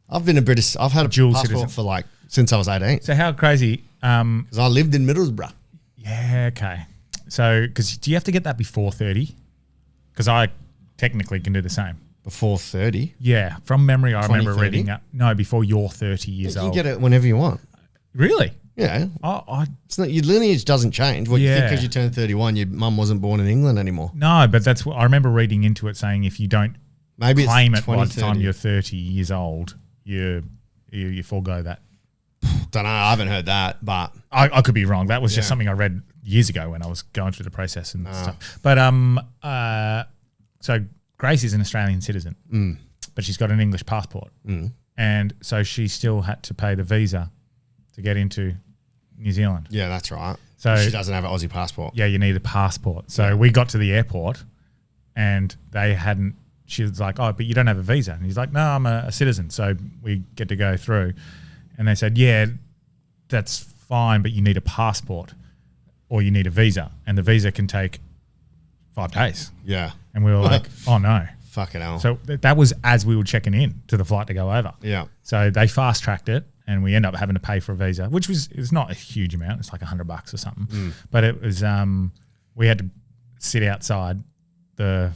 I've had a dual passport citizen for since I was 18. So how crazy? Because I lived in Middlesbrough. Yeah, okay. So, do you have to get that before 30? Because I technically can do the same. Before 30? Yeah. From memory, I remember reading it. No, before you're 30 years old. You can get it whenever you want. Really? Yeah. It's not, your lineage doesn't change. You think because you turn 31, your mum wasn't born in England anymore. No, but that's what I remember reading into it, saying if you don't claim it by the time you're 30 years old, you forego that. Don't know. I haven't heard that, but I could be wrong. That was just something I read years ago when I was going through the process and stuff. But so Grace is an Australian citizen. but she's got an English passport. And so she still had to pay the visa to get into New Zealand. Yeah, that's right. So she doesn't have an Aussie passport. Yeah, you need a passport. So we got to the airport and they hadn't, she was like, oh, but you don't have a visa. And he's like, no, I'm a citizen. So we get to go through. And they said, yeah, that's fine, but you need a passport or you need a visa. And the visa can take 5 days. Yeah. And we were like, oh no. Fucking hell. So that was as we were checking in to the flight to go over. Yeah. So they fast tracked it and we end up having to pay for a visa, which it's not a huge amount. It's like $100 or something. But it was, we had to sit outside the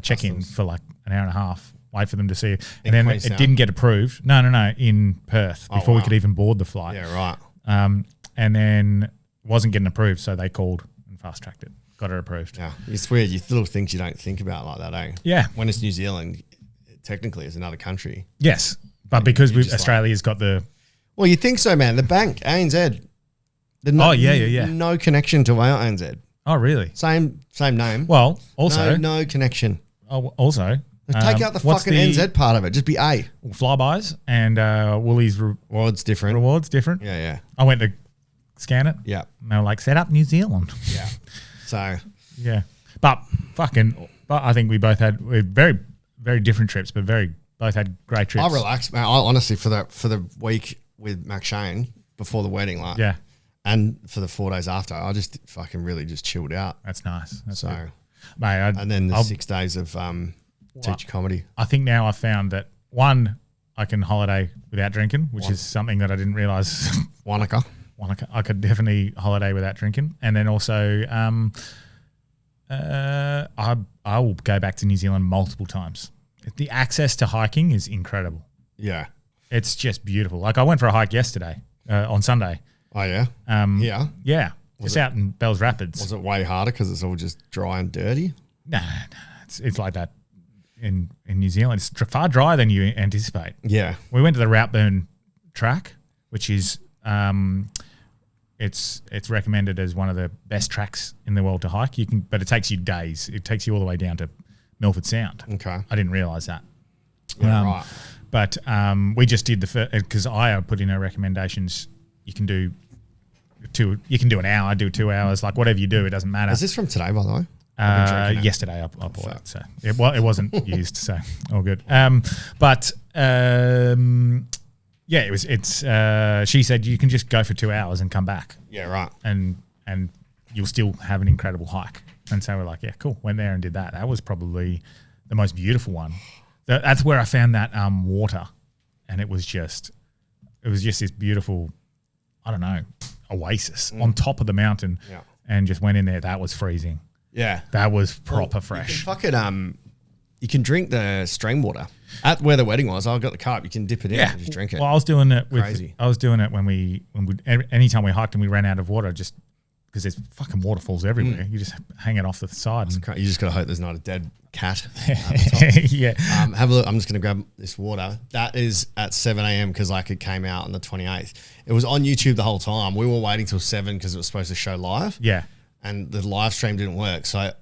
check-in for like an hour and a half, wait for them to see it. And then it didn't get approved. No, in Perth before we could even board the flight. Yeah, right. And then it wasn't getting approved. So they called and fast tracked it. Got it approved. Yeah, it's weird. You little things you don't think about like that, eh? Yeah. When it's New Zealand, technically it's another country. Yes, but because Australia's got the... Well, you think so, man. The bank, ANZ. No connection to our ANZ. Oh, really? Same name. Well, also... No connection. Oh, also... Take out the fucking NZ part of it. Just be A. Flybys and Woolies... Rewards different. Rewards different. Yeah. I went to scan it. Yeah. And they were like, set up New Zealand. Yeah. So... Yeah. But I think we both had very, very different trips, but both had great trips. I relaxed, man. I honestly, for the week with Mac Shane before the wedding, like... Yeah. And for the 4 days after, I just fucking really just chilled out. That's nice. That's good. Mate, and then the 6 days of teacher comedy. I think now I've found that, one, I can holiday without drinking, which is something that I didn't realise. Wanaka. I could definitely holiday without drinking. And then also I will go back to New Zealand multiple times. The access to hiking is incredible. Yeah. It's just beautiful. Like I went for a hike yesterday on Sunday. Oh, yeah? Yeah. Yeah. Just out in Bells Rapids. Was it way harder because it's all just dry and dirty? Nah. It's like that in New Zealand. It's far drier than you anticipate. Yeah. We went to the Routburn track, which is it's recommended as one of the best tracks in the world to hike. But it takes you days. It takes you all the way down to Milford Sound. Okay. I didn't realise that. Yeah, right. But we just did because I put in our recommendations. You can do an hour, do 2 hours, like whatever you do, it doesn't matter. Is this from today, by the way? Yesterday I bought it, so it wasn't used, so all good. Yeah, it was. She said you can just go for 2 hours and come back. Yeah, right. And you'll still have an incredible hike. And so we're like, yeah, cool. Went there and did that. That was probably the most beautiful one. That's where I found that water, and it was just this beautiful, I don't know, oasis on top of the mountain. Yeah. And just went in there. That was freezing. Yeah, that was proper fresh. You can drink the stream water at where the wedding was. I got the cup. You can dip it in and just drink it. Well, I was doing it Crazy. I was doing it when we anytime we hiked and we ran out of water, just because there's fucking waterfalls everywhere. You just hang it off the side. You just gotta hope there's not a dead cat. Yeah. Have a look. I'm just gonna grab this water. That is at 7 a.m. because like it came out on the 28th. It was on YouTube the whole time. We were waiting till 7 because it was supposed to show live. Yeah. And the live stream didn't work, so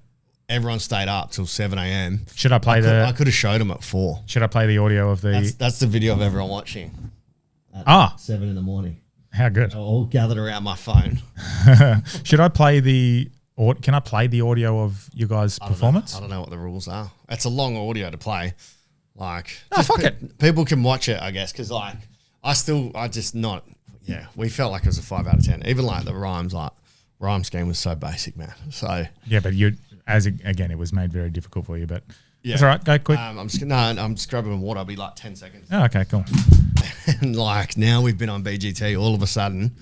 everyone stayed up till 7 a.m. Should I play I could have showed them at 4. Should I play the audio of the? That's the video of everyone watching. At 7 in the morning. How good! All gathered around my phone. Should I play the? Can I play the audio of you guys' performance? I don't know what the rules are. It's a long audio to play. Like, fuck it. People can watch it, I guess, because like we felt like it was a 5 out of 10. Even like the rhyme scheme was so basic, man. So yeah, but again, it was made very difficult for you. But yeah, it's all right. Go quick. I'm just grabbing water. I'll be like 10 seconds. Oh, okay, cool. And like now we've been on BGT. All of a sudden,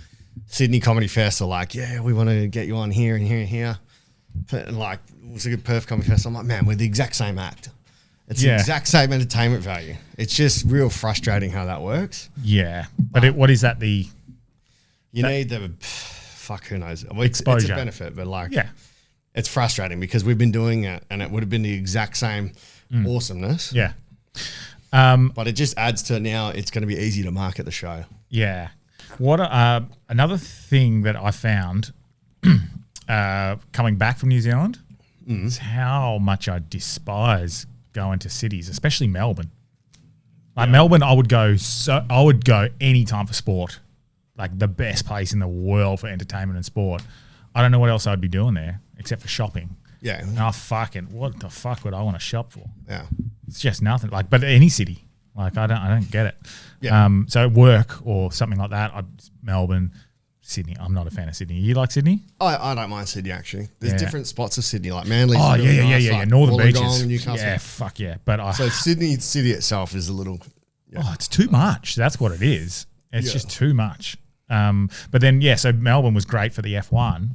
Sydney Comedy Fest are like, yeah, we want to get you on here and here and here. And like it was a good Perth Comedy Fest. I'm like, man, we're the exact same act. It's the exact same entertainment value. It's just real frustrating how that works. Yeah, but what is that? You need the fuck. Who knows? Exposure. It's a benefit, but like, it's frustrating because we've been doing it, and it would have been the exact same awesomeness. Yeah. But it just adds to now. It's going to be easy to market the show. Yeah. What another thing that I found coming back from New Zealand is how much I despise going to cities, especially Melbourne. Like Melbourne, I would go anytime for sport. Like the best place in the world for entertainment and sport. I don't know what else I'd be doing there except for shopping. Yeah. What the fuck would I want to shop for? Yeah. It's just nothing. Like, but any city. Like, I don't get it. Yeah. So work or something like that. Melbourne, Sydney. I'm not a fan of Sydney. You like Sydney? I don't mind Sydney actually. There's Yeah. different spots of Sydney, like Manly. Oh yeah. Like Northern Wollongong, beaches. Newcastle. Yeah, fuck yeah. But So Sydney city itself is a little. Yeah. Oh, it's too much. That's what it is. It's Yeah. just too much. But then, so Melbourne was great for the F1.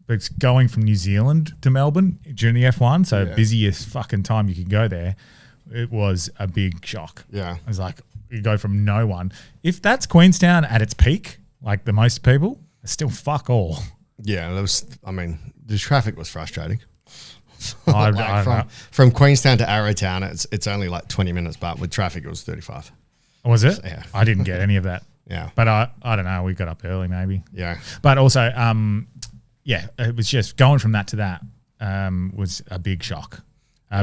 But it's going from New Zealand to Melbourne during the F1, so busiest fucking time you could go there, it was a big shock. Yeah. It was like, you go from no one. If that's Queenstown at its peak, like the most people, it's still fuck all. Yeah, the traffic was frustrating. I don't know. From Queenstown to Arrowtown, it's only like 20 minutes, but with traffic, it was 35. Was it? Yeah. I didn't get any of that. Yeah. But I don't know. We got up early maybe. Yeah. But also, it was just going from that to that was a big shock.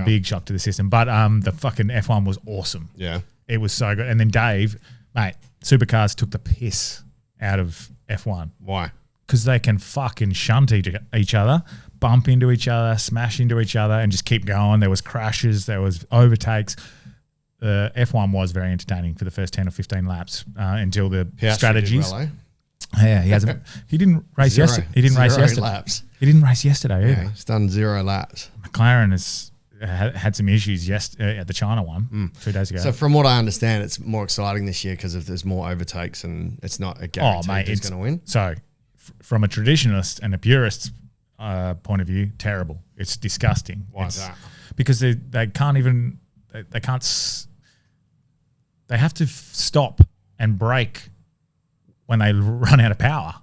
Big shock to the system. But the fucking F1 was awesome. Yeah. It was so good. And then Dave, mate, supercars took the piss out of F1. Why? Because they can fucking shunt each other, bump into each other, smash into each other, and just keep going. There was crashes. There was overtakes. F1 was very entertaining for the first 10 or 15 laps until the Piastri strategies. did well, eh? Yeah, he hasn't. He didn't race yesterday. He didn't race yesterday. Laps. He didn't race yesterday either. Yeah, he's done 0 laps. McLaren has had some issues at the China one 2 days ago. So from what I understand, it's more exciting this year because there's more overtakes and it's not a guarantee who's going to win. So from a traditionalist and a purist point of view, terrible. It's disgusting. Why is that? Because they can't even they can't. They have to stop and brake when they run out of power.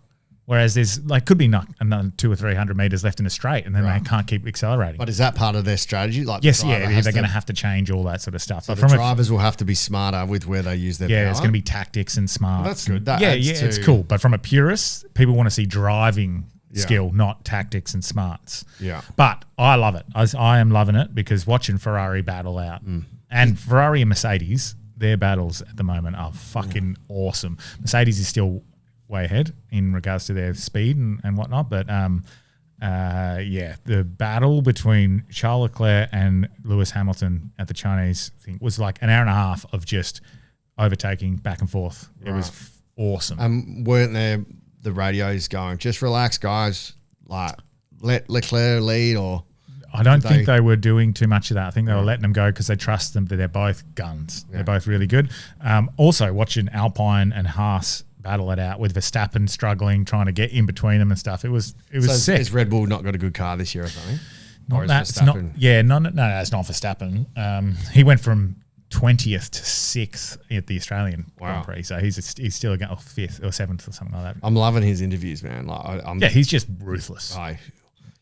Whereas there's could be another 200 or 300 meters left in a straight, and then they can't keep accelerating. But is that part of their strategy? Like yes, they're going to have to change all that sort of stuff. So the drivers will have to be smarter with where they use their power. Yeah, it's going to be tactics and smarts. Well, that's good. That it's cool. But from a purist, people want to see driving skill, not tactics and smarts. Yeah. But I love it. I am loving it because watching Ferrari battle out, and Ferrari and Mercedes, their battles at the moment are fucking awesome. Mercedes is still way ahead in regards to their speed and whatnot, but the battle between Charles Leclerc and Lewis Hamilton at the Chinese thing was like an hour and a half of just overtaking back and forth. It was awesome. Weren't there the radios going, just relax, guys, like let Leclerc lead? Or I don't think they were doing too much of that. I think they were letting them go because they trust them that they're both guns. Yeah. They're both really good. Also watching Alpine and Haas battle it out with Verstappen struggling, trying to get in between them and stuff. It was sick. Has Red Bull not got a good car this year or something? Not that. It's not Verstappen. He went from 20th to 6th at the Australian Grand Prix, so he's still going 5th or 7th or something like that. I'm loving his interviews, man. He's just ruthless.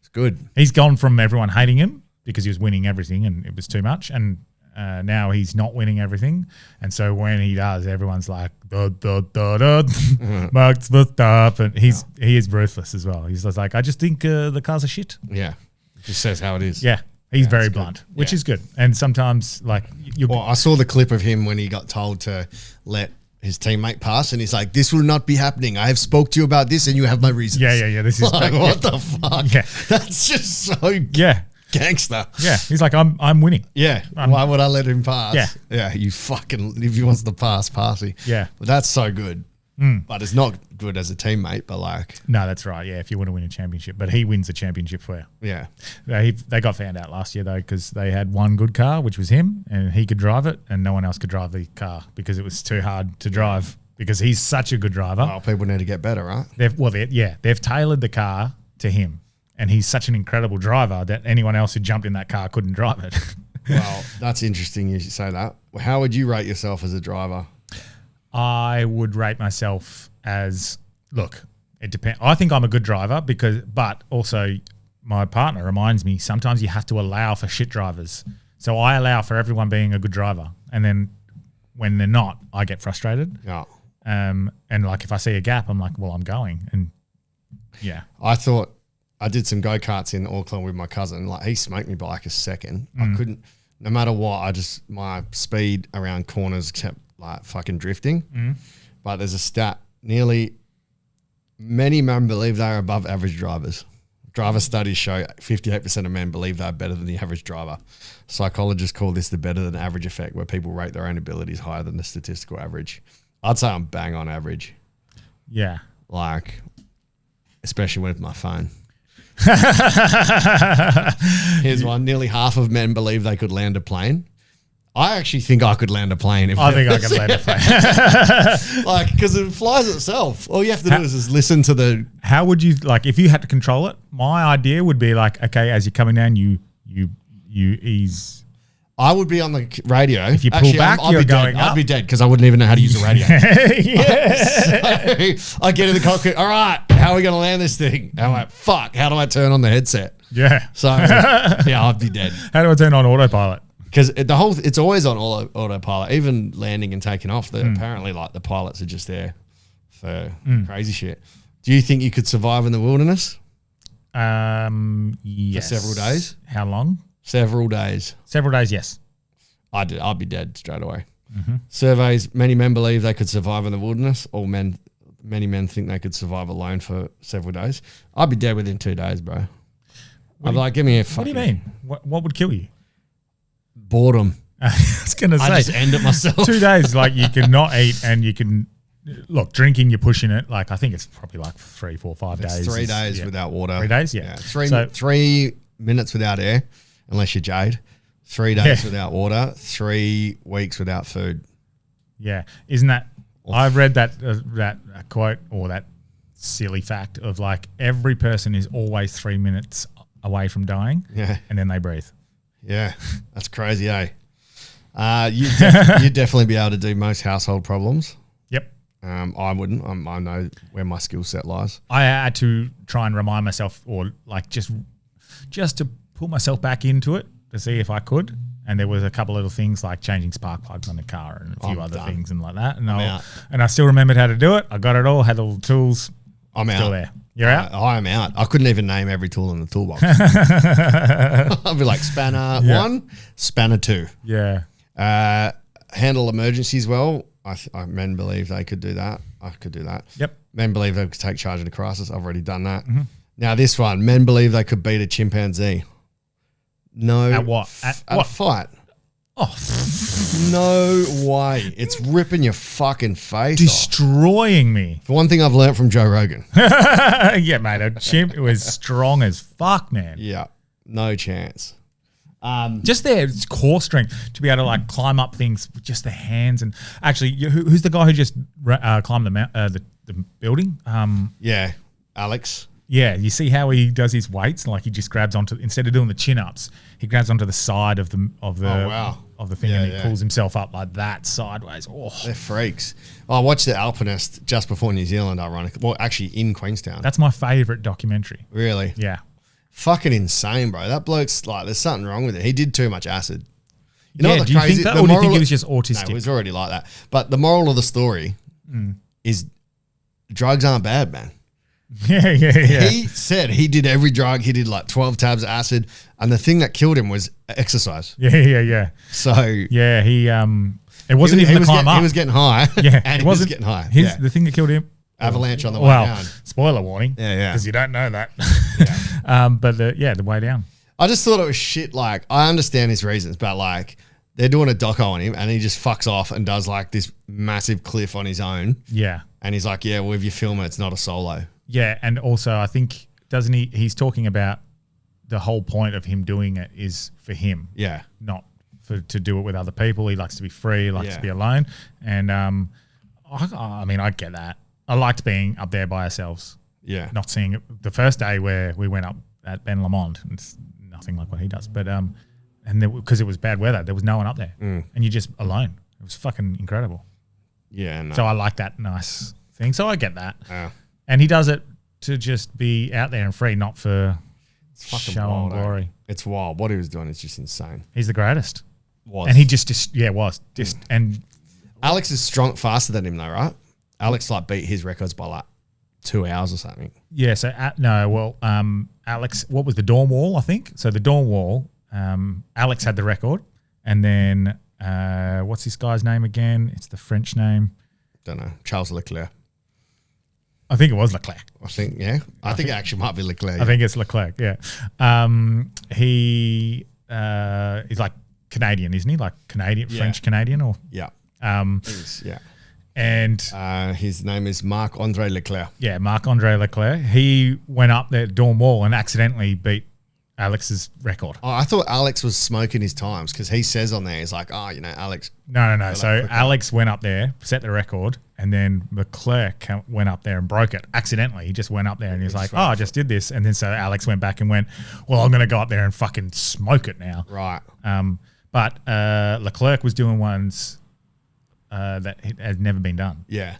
It's good. He's gone from everyone hating him because he was winning everything and it was too much, and now he's not winning everything, and so when he does, everyone's like, Max Verstappen. He is ruthless as well. He's just like, I just think the cars are shit. Yeah, just says how it is. Yeah, he's very blunt, which is good. And sometimes I saw the clip of him when he got told to let his teammate pass, and he's like, "This will not be happening. I have spoke to you about this, and you have my reasons." Yeah. This is like, what the fuck? Yeah, that's just so gangster. Yeah, he's like, I'm winning. Yeah, why would I let him pass? Yeah, you fucking, if he wants to pass he. Yeah, but that's so good. But it's not good as a teammate. But no, that's right. Yeah, if you want to win a championship, but he wins the championship for you. Yeah, they got found out last year though because they had one good car, which was him, and he could drive it, and no one else could drive the car because it was too hard to drive because he's such a good driver. Well, people need to get better, right? They've tailored the car to him. And he's such an incredible driver that anyone else who jumped in that car couldn't drive it. Well, that's interesting you should say that. How would you rate yourself as a driver? I would rate myself as, it depends. I think I'm a good driver but also my partner reminds me sometimes you have to allow for shit drivers. So I allow for everyone being a good driver. And then when they're not, I get frustrated. Yeah. And if I see a gap, I'm like, well, I'm going. And yeah. I did some go-karts in Auckland with my cousin. He smoked me by a second. I couldn't. no matter what, my speed around corners kept like fucking drifting. But there's a stat, many men believe they are above average drivers. Driver studies show 58% of men believe they're better than the average driver. Psychologists call this the better than average effect, where people rate their own abilities higher than the statistical average. I'd say I'm bang on average. Yeah. Like, especially with my phone. Here's one. Nearly half of men believe they could land a plane. I actually think I could land a plane. I think I could land a plane. Like, because it flies itself. All you have to do is just listen to the... How would you, like, if you had to control it, my idea would be like, okay, as you're coming down, you ease. I would be on the radio. If you pull back, you're going up. I'd be dead because I wouldn't even know how to use a radio. Yeah. So I get in the cockpit. All right, how are we going to land this thing? And I'm like, fuck, how do I turn on the headset? Yeah. So, yeah, I'd be dead. How do I turn on autopilot? Because it's always on autopilot, even landing and taking off. Apparently, like, the pilots are just there for crazy shit. Do you think you could survive in the wilderness? Yes. For several days? How long? Several days. Several days, yes. I'd be dead straight away. Surveys, many men believe they could survive in the wilderness. Many men think they could survive alone for several days. I'd be dead within 2 days, bro. I'd be like, give me a fucking... What do you mean? What would kill you? Boredom. I was going to say. I just end it myself. 2 days, like, you can not eat and you can... Look, drinking, you're pushing it. Like, I think it's probably like 3, 4, 5 days. It's 3 days without water. 3 days, yeah. 3 minutes without air, unless you're Jade. 3 days without water. 3 weeks without food. Yeah. Isn't that... I've read that quote or that silly fact of, like, every person is always 3 minutes away from dying. Yeah. And then they breathe. Yeah. That's crazy, eh? You'd definitely be able to do most household problems. Yep. I wouldn't. I know where my skill set lies. I had to try and remind myself, or like just to pull myself back into it to see if I could. And there was a couple little things like changing spark plugs on the car and a few other things and like that. And I still remembered how to do it. I got it all, had all the tools. I'm still out. There. You're out? I am out. I couldn't even name every tool in the toolbox. I'd be like spanner 1, spanner 2. Yeah. Handle emergencies well. Men believe they could do that. I could do that. Yep. Men believe they could take charge in a crisis. I've already done that. Now this one, men believe they could beat a chimpanzee. No. At what? At a fight. Oh. No way. It's ripping your fucking face Destroying me. The one thing I've learned from Joe Rogan. Yeah, mate. A chimp was strong as fuck, man. Yeah. No chance. Just their core strength to be able to like climb up things with just their hands. And actually, who's the guy who just climbed the building? Yeah, Alex. Yeah, you see how he does his weights? Like he just grabs onto, instead of doing the chin ups, he grabs onto the side of the thing and he pulls himself up like that sideways. Oh, they're freaks. I watched The Alpinist just before New Zealand, ironically. Well, actually in Queenstown. That's my favourite documentary. Really? Yeah. Fucking insane, bro. That bloke's like, there's something wrong with it. He did too much acid. You know what do you think that, or do you think he was just autistic? No, he was already like that. But the moral of the story is drugs aren't bad, man. Yeah. He said he did every drug. He did like 12 tabs of acid. And the thing that killed him was exercise. Yeah. So. Yeah, it wasn't even the climb up. He was getting high. Yeah. And he was getting high. The thing that killed him. Avalanche on the way down. Spoiler warning. Yeah. Because you don't know that. Yeah. But the way down. I just thought it was shit. Like, I understand his reasons, but like, they're doing a doco on him and he just fucks off and does like this massive cliff on his own. Yeah. And he's like, yeah, well, if you film it, it's not a solo. Yeah. And also, I think, doesn't he's talking about the whole point of him doing it is for him. Yeah. Not to do it with other people. He likes to be free, likes to be alone. And I mean, I get that. I liked being up there by ourselves. Yeah. Not seeing it. The first day where we went up at Ben Lamont, it's nothing like what he does. But because it was bad weather, there was no one up there. And you're just alone. It was fucking incredible. Yeah. No. So I like that nice thing. So I get that. Yeah. And he does it to just be out there and free, not for fucking show wild, and glory. It's wild. What he was doing is just insane. He's the greatest. Was. And he was. And Alex is faster than him though, right? Alex like beat his records by like 2 hours or something. Yeah. So Alex, what was the Dawn Wall? I think so. The Dawn Wall. Alex had the record, And then what's this guy's name again? It's the French name. Don't know. Charles Leclerc. I think it was Leclerc. I think, yeah. I think it actually might be Leclerc. I think it's Leclerc, yeah. He is like Canadian, isn't he? Like Canadian, French Canadian, or yeah. Yeah. And his name is Marc-Andre Leclerc. yeah, Marc-Andre Leclerc. He went up the dorm wall and accidentally beat Alex's record. Oh, I thought Alex was smoking his times because he says on there, he's like, Alex. No. So Alex went up there, set the record, and then Leclerc went up there and broke it accidentally. He just went up there and he was like, I just did this. And then so Alex went back and went, well, I'm going to go up there and fucking smoke it now. Right. But Leclerc was doing ones that has never been done. Yeah.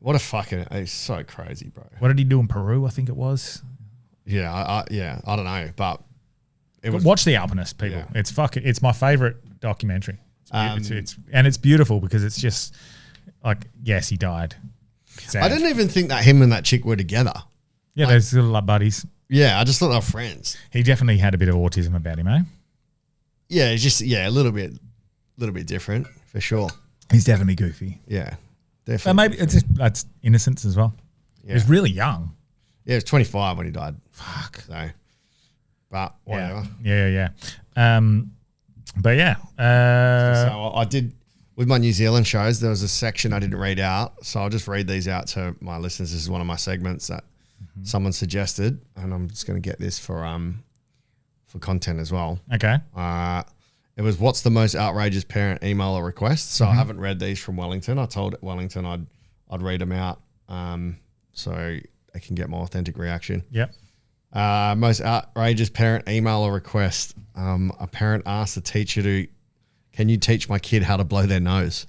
What a fucking, it's so crazy, bro. What did he do in Peru? I think it was. Yeah. I don't know, but watch The Alpinist, people. Yeah. It's my favorite documentary. It's beautiful because it's just like, yes, he died. Sad. I didn't even think that him and that chick were together. Yeah, they're still like buddies. Yeah, I just thought they were friends. He definitely had a bit of autism about him, eh? Yeah, just a little bit different for sure. He's definitely goofy. Yeah, But definitely. maybe that's innocence as well. Yeah. He was really young. Yeah, he was 25 when he died. Fuck. So, but whatever. Yeah. But yeah. So I did with my New Zealand shows. There was a section I didn't read out, so I'll just read these out to my listeners. This is one of my segments that someone suggested, and I'm just going to get this for content as well. Okay. It was what's the most outrageous parent email or request. So I haven't read these from Wellington. I told Wellington I'd read them out, so I can get more authentic reaction. Yep. Most outrageous parent email or request. A parent asked the teacher can you teach my kid how to blow their nose?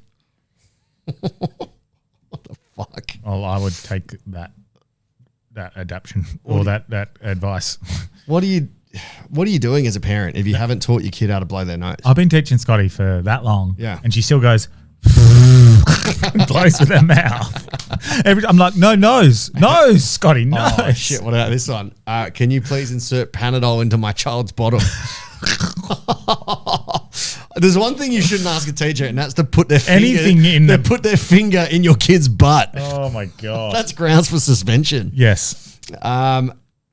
What the fuck? Well, I would take that adaptation or that advice. What are you doing as a parent if you haven't taught your kid how to blow their nose? I've been teaching Scotty for that long. Yeah. And she still goes, blows with her mouth. I'm like, nose, Scotty, nose. Oh, shit, what about this one? Can you please insert Panadol into my child's bottom? There's one thing you shouldn't ask a teacher, and that's to put their put their finger in your kid's butt. Oh my God. That's grounds for suspension. Yes.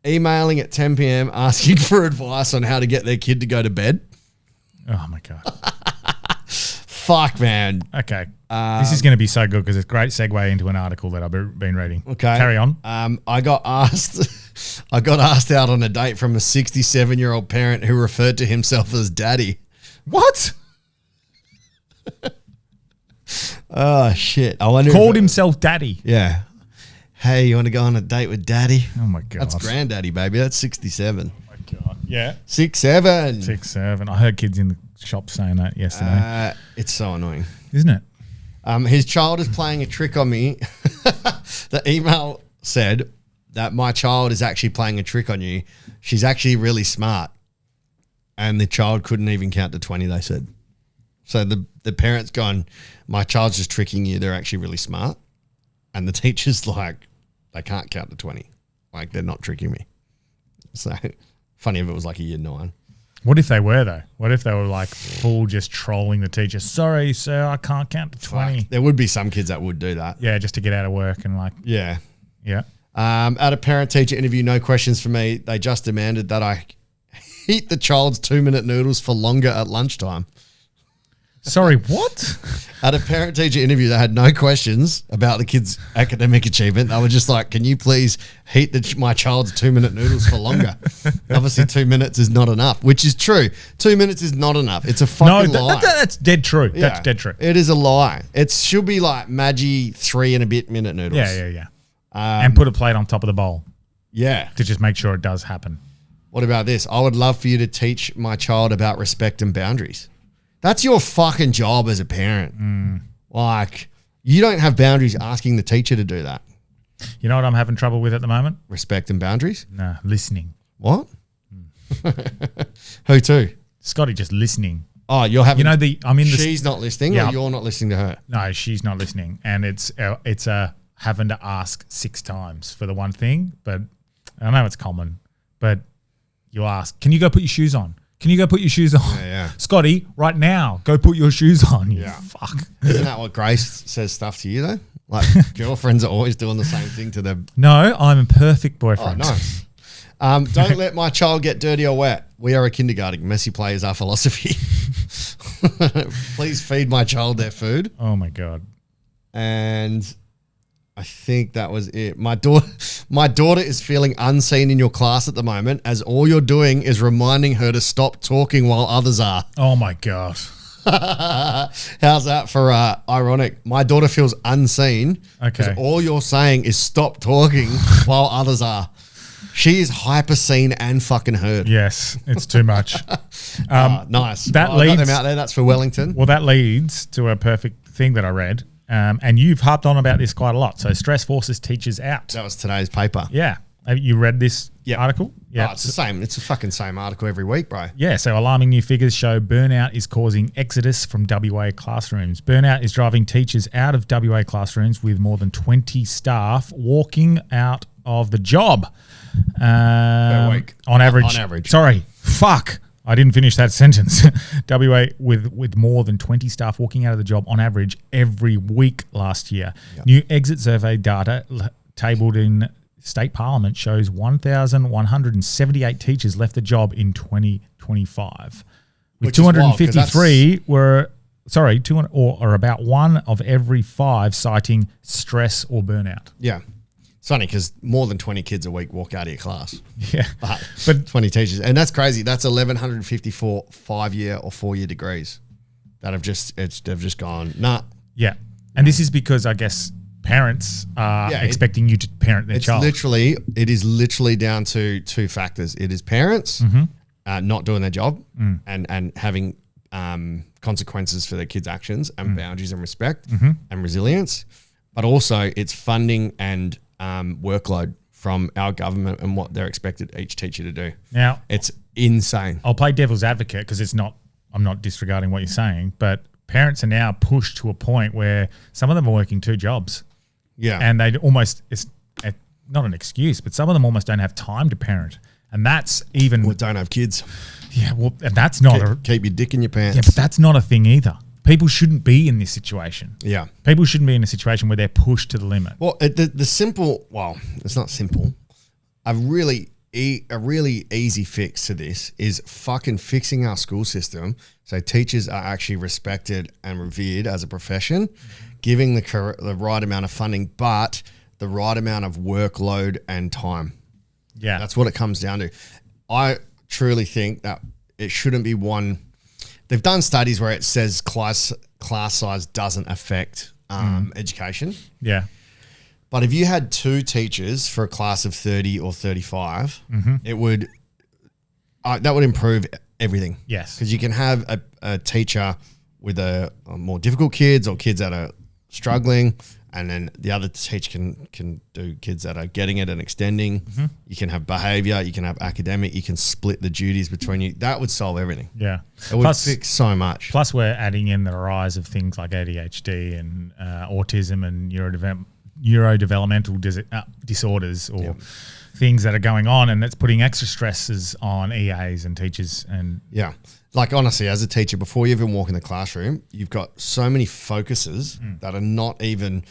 Emailing at 10 p.m. asking for advice on how to get their kid to go to bed. Oh my God. Fuck, man. Okay. This is going to be so good because it's a great segue into an article that I've been reading. Okay. Carry on. I got asked out on a date from a 67-year-old parent who referred to himself as daddy. What? Oh, shit. I wonder Called himself daddy. Yeah. Hey, you want to go on a date with daddy? Oh my God. That's granddaddy, baby. That's 67. Oh my God. Yeah. 6'7". 6'7". I heard kids in the shop saying that yesterday. It's so annoying. Isn't it? His child is playing a trick on me. The email said that my child is actually playing a trick on you. She's actually really smart. And the child couldn't even count to 20, they said. So the parent's gone, my child's just tricking you. They're actually really smart. And the teacher's like, they can't count to 20. Like, they're not tricking me. So, funny if it was like a year 9. What if they were, though? What if they were like full just trolling the teacher? Sorry, sir, I can't count to 20. Fuck. There would be some kids that would do that. Yeah, just to get out of work and like. Yeah. Yeah. At a parent-teacher interview, no questions for me. They just demanded that I heat the child's 2-minute noodles for longer at lunchtime. Sorry, what? At a parent-teacher interview, they had no questions about the kid's academic achievement. They were just like, can you please heat my child's 2-minute noodles for longer? Obviously, 2 minutes is not enough, which is true. 2 minutes is not enough. It's a fucking lie. That's dead true. Yeah, That's dead true. It is a lie. It should be like Maggi 3 and a bit minute noodles. Yeah. And put a plate on top of the bowl. Yeah. To just make sure it does happen. What about this? I would love for you to teach my child about respect and boundaries. That's your fucking job as a parent. Like, you don't have boundaries asking the teacher to do that. You know what I'm having trouble with at the moment? Respect and boundaries? No, listening. What? Who to? Scotty just listening. Oh, you're having... You know, I'm in the... She's not listening or you're not listening to her? No, she's not listening. And it's having to ask 6 times for the one thing. But I know it's common. But you ask, can you go put your shoes on? Can you go put your shoes on? Yeah. Scotty, right now, go put your shoes on. You Yeah. fuck. Isn't that what Grace says stuff to you though? Like girlfriends are always doing the same thing to them. No, I'm a perfect boyfriend. Oh, nice. Don't let my child get dirty or wet. We are a kindergarten. Messy play is our philosophy. Please feed my child their food. Oh my God. And I think that was it. My daughter is feeling unseen in your class at the moment, as all you're doing is reminding her to stop talking while others are. Oh my God. How's that for ironic? My daughter feels unseen because Okay. all you're saying is stop talking while others are. She is hyper seen and fucking heard. Yes, it's too much. Nice. That I got leads- them out there. That's for Wellington. Well, that leads to a perfect thing that I read. And you've harped on about this quite a lot. So stress forces teachers out. That was today's paper. Yeah. Have you read this article? Yeah. Oh, it's the same. It's the fucking same article every week, bro. Yeah, so alarming new figures show burnout is causing exodus from WA classrooms. Burnout is driving teachers out of WA classrooms, with more than 20 staff walking out of the job. Per week. On average. On average. Sorry. Fuck. I didn't finish that sentence. WA with more than 20 staff walking out of the job on average every week last year. Yep. New exit survey data tabled in State Parliament shows 1,178 teachers left the job in 2025. With 253 or about one of every 5 citing stress or burnout. Yeah. It's funny because more than 20 kids a week walk out of your class. Yeah. But 20 teachers. And that's crazy. That's 1,154 5-year or 4-year degrees that have just gone, nah. Yeah. And this is because I guess parents are expecting you to parent their child. It is literally down to 2 factors. It is parents not doing their job and having consequences for their kids' actions and boundaries and respect and resilience. But also it's funding and workload from our government and what they're expected each teacher to do. Now, it's insane. I'll play devil's advocate because I'm not disregarding what you're saying, but parents are now pushed to a point where some of them are working 2 jobs. Yeah. And they almost, it's not an excuse, but some of them almost don't have time to parent. And that's even. Or don't have kids. Yeah, well, and that's not keep your dick in your pants. Yeah, but that's not a thing either. People shouldn't be in this situation. Yeah. People shouldn't be in a situation where they're pushed to the limit. Well, the simple, well, it's not simple. A really easy fix to this is fucking fixing our school system so teachers are actually respected and revered as a profession, giving the right amount of funding, but the right amount of workload and time. Yeah. That's what it comes down to. I truly think that it shouldn't be one. They've done studies where it says class size doesn't affect education. Yeah. But if you had 2 teachers for a class of 30 or 35, it would that would improve everything. Yes. Because you can have a teacher with a more difficult kids or kids that are struggling, and then the other teacher can do kids that are getting it and extending. You can have behavior, you can have academic, you can split the duties between you. That would solve everything. Yeah. It would fix so much. Plus, we're adding in the rise of things like ADHD and autism and neurodevelopmental disorders or things that are going on, and that's putting extra stresses on EAs and teachers. And yeah, like honestly, as a teacher, before you even walk in the classroom, you've got so many focuses that are not even.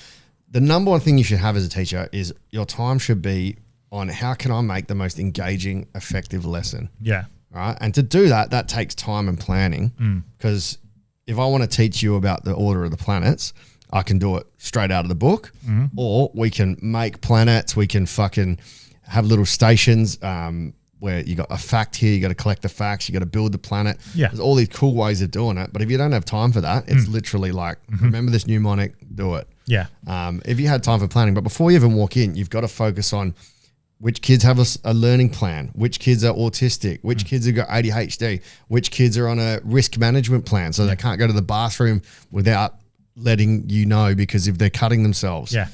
The number one thing you should have as a teacher is your time should be on how can I make the most engaging, effective lesson. Yeah. Right. And to do that, that takes time and planning, because if I want to teach you about the order of the planets, I can do it straight out of the book, or we can make planets. We can fucking have little stations where you got a fact here, you got to collect the facts, you got to build the planet. Yeah. There's all these cool ways of doing it. But if you don't have time for that, it's literally like, remember this mnemonic, do it. Yeah. If you had time for planning, but before you even walk in, you've got to focus on which kids have a learning plan, which kids are autistic, which kids have got ADHD, which kids are on a risk management plan so they can't go to the bathroom without letting you know, because if they're cutting themselves. Yeah.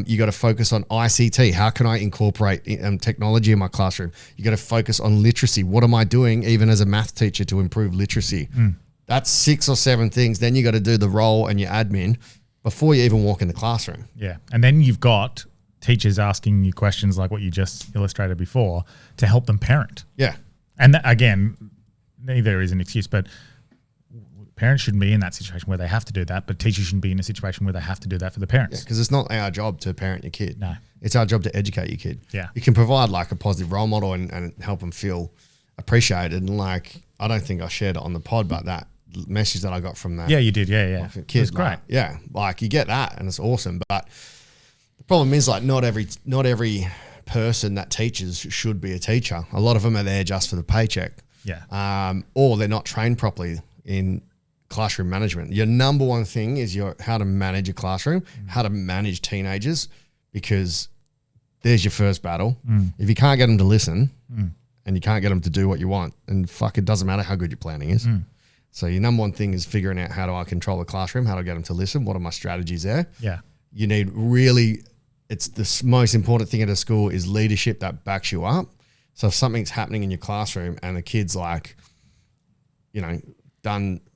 You got to focus on ICT. How can I incorporate technology in my classroom? You got to focus on literacy. What am I doing even as a math teacher to improve literacy? That's 6 or 7 things. Then you got to do the role and your admin before you even walk in the classroom. Yeah. And then you've got teachers asking you questions like what you just illustrated before to help them parent. Yeah. And again, neither is an excuse, but parents shouldn't be in that situation where they have to do that, but teachers shouldn't be in a situation where they have to do that for the parents. Because it's not our job to parent your kid. No. It's our job to educate your kid. Yeah. You can provide like a positive role model and help them feel appreciated. And like, I don't think I shared it on the pod, but that message that I got from that. Yeah, you did. Yeah. Kid, It was great. Yeah. Like you get that and it's awesome. But the problem is like not every person that teaches should be a teacher. A lot of them are there just for the paycheck. Yeah. Or they're not trained properly in classroom management. Your number one thing is how to manage a classroom, how to manage teenagers, because there's your first battle. If you can't get them to listen and you can't get them to do what you want, and fuck, it doesn't matter how good your planning is. So your number one thing is figuring out how do I control the classroom, how do I get them to listen, what are my strategies there? Yeah. You need really, it's the most important thing at a school is leadership that backs you up. So if something's happening in your classroom and the kid's like, you know,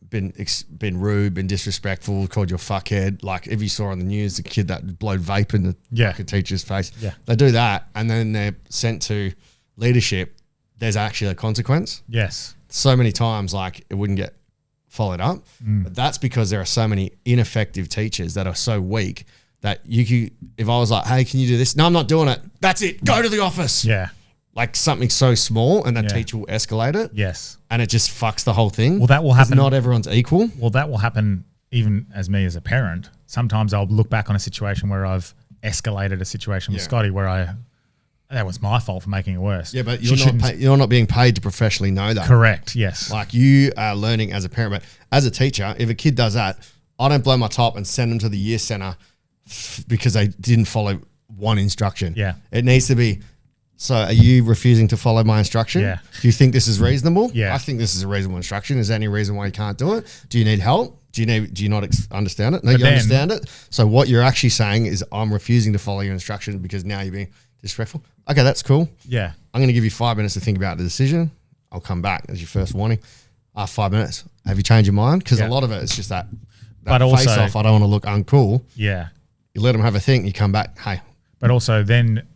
been rude, been disrespectful, called you a fuckhead. Like if you saw on the news, the kid that blowed vape in the fucking teacher's face. Yeah. They do that and then they're sent to leadership. There's actually a consequence. Yes. So many times like it wouldn't get followed up. But that's because there are so many ineffective teachers that are so weak that if I was like, hey, can you do this? No, I'm not doing it. That's it. Go to the office. Yeah. Like something so small and that teacher will escalate it. Yes. And it just fucks the whole thing. Well, that will happen. Not everyone's equal. Well, that will happen even as me as a parent. Sometimes I'll look back on a situation where I've escalated a situation with Scotty where that was my fault for making it worse. Yeah, but you're not being paid to professionally know that. Correct, yes. Like you are learning as a parent. But as a teacher, if a kid does that, I don't blow my top and send them to the year center because they didn't follow one instruction. Yeah. It needs to be, so are you refusing to follow my instruction? Yeah. Do you think this is reasonable? Yeah. I think this is a reasonable instruction. Is there any reason why you can't do it? Do you need help? Do you not understand it? No, you understand it. So what you're actually saying is I'm refusing to follow your instruction because now you're being disrespectful. Okay, that's cool. Yeah. I'm going to give you 5 minutes to think about the decision. I'll come back as your first warning. 5 minutes. Have you changed your mind? Because a lot of it is just that but also, face off. I don't want to look uncool. Yeah. You let them have a think. You come back. Hey. But also then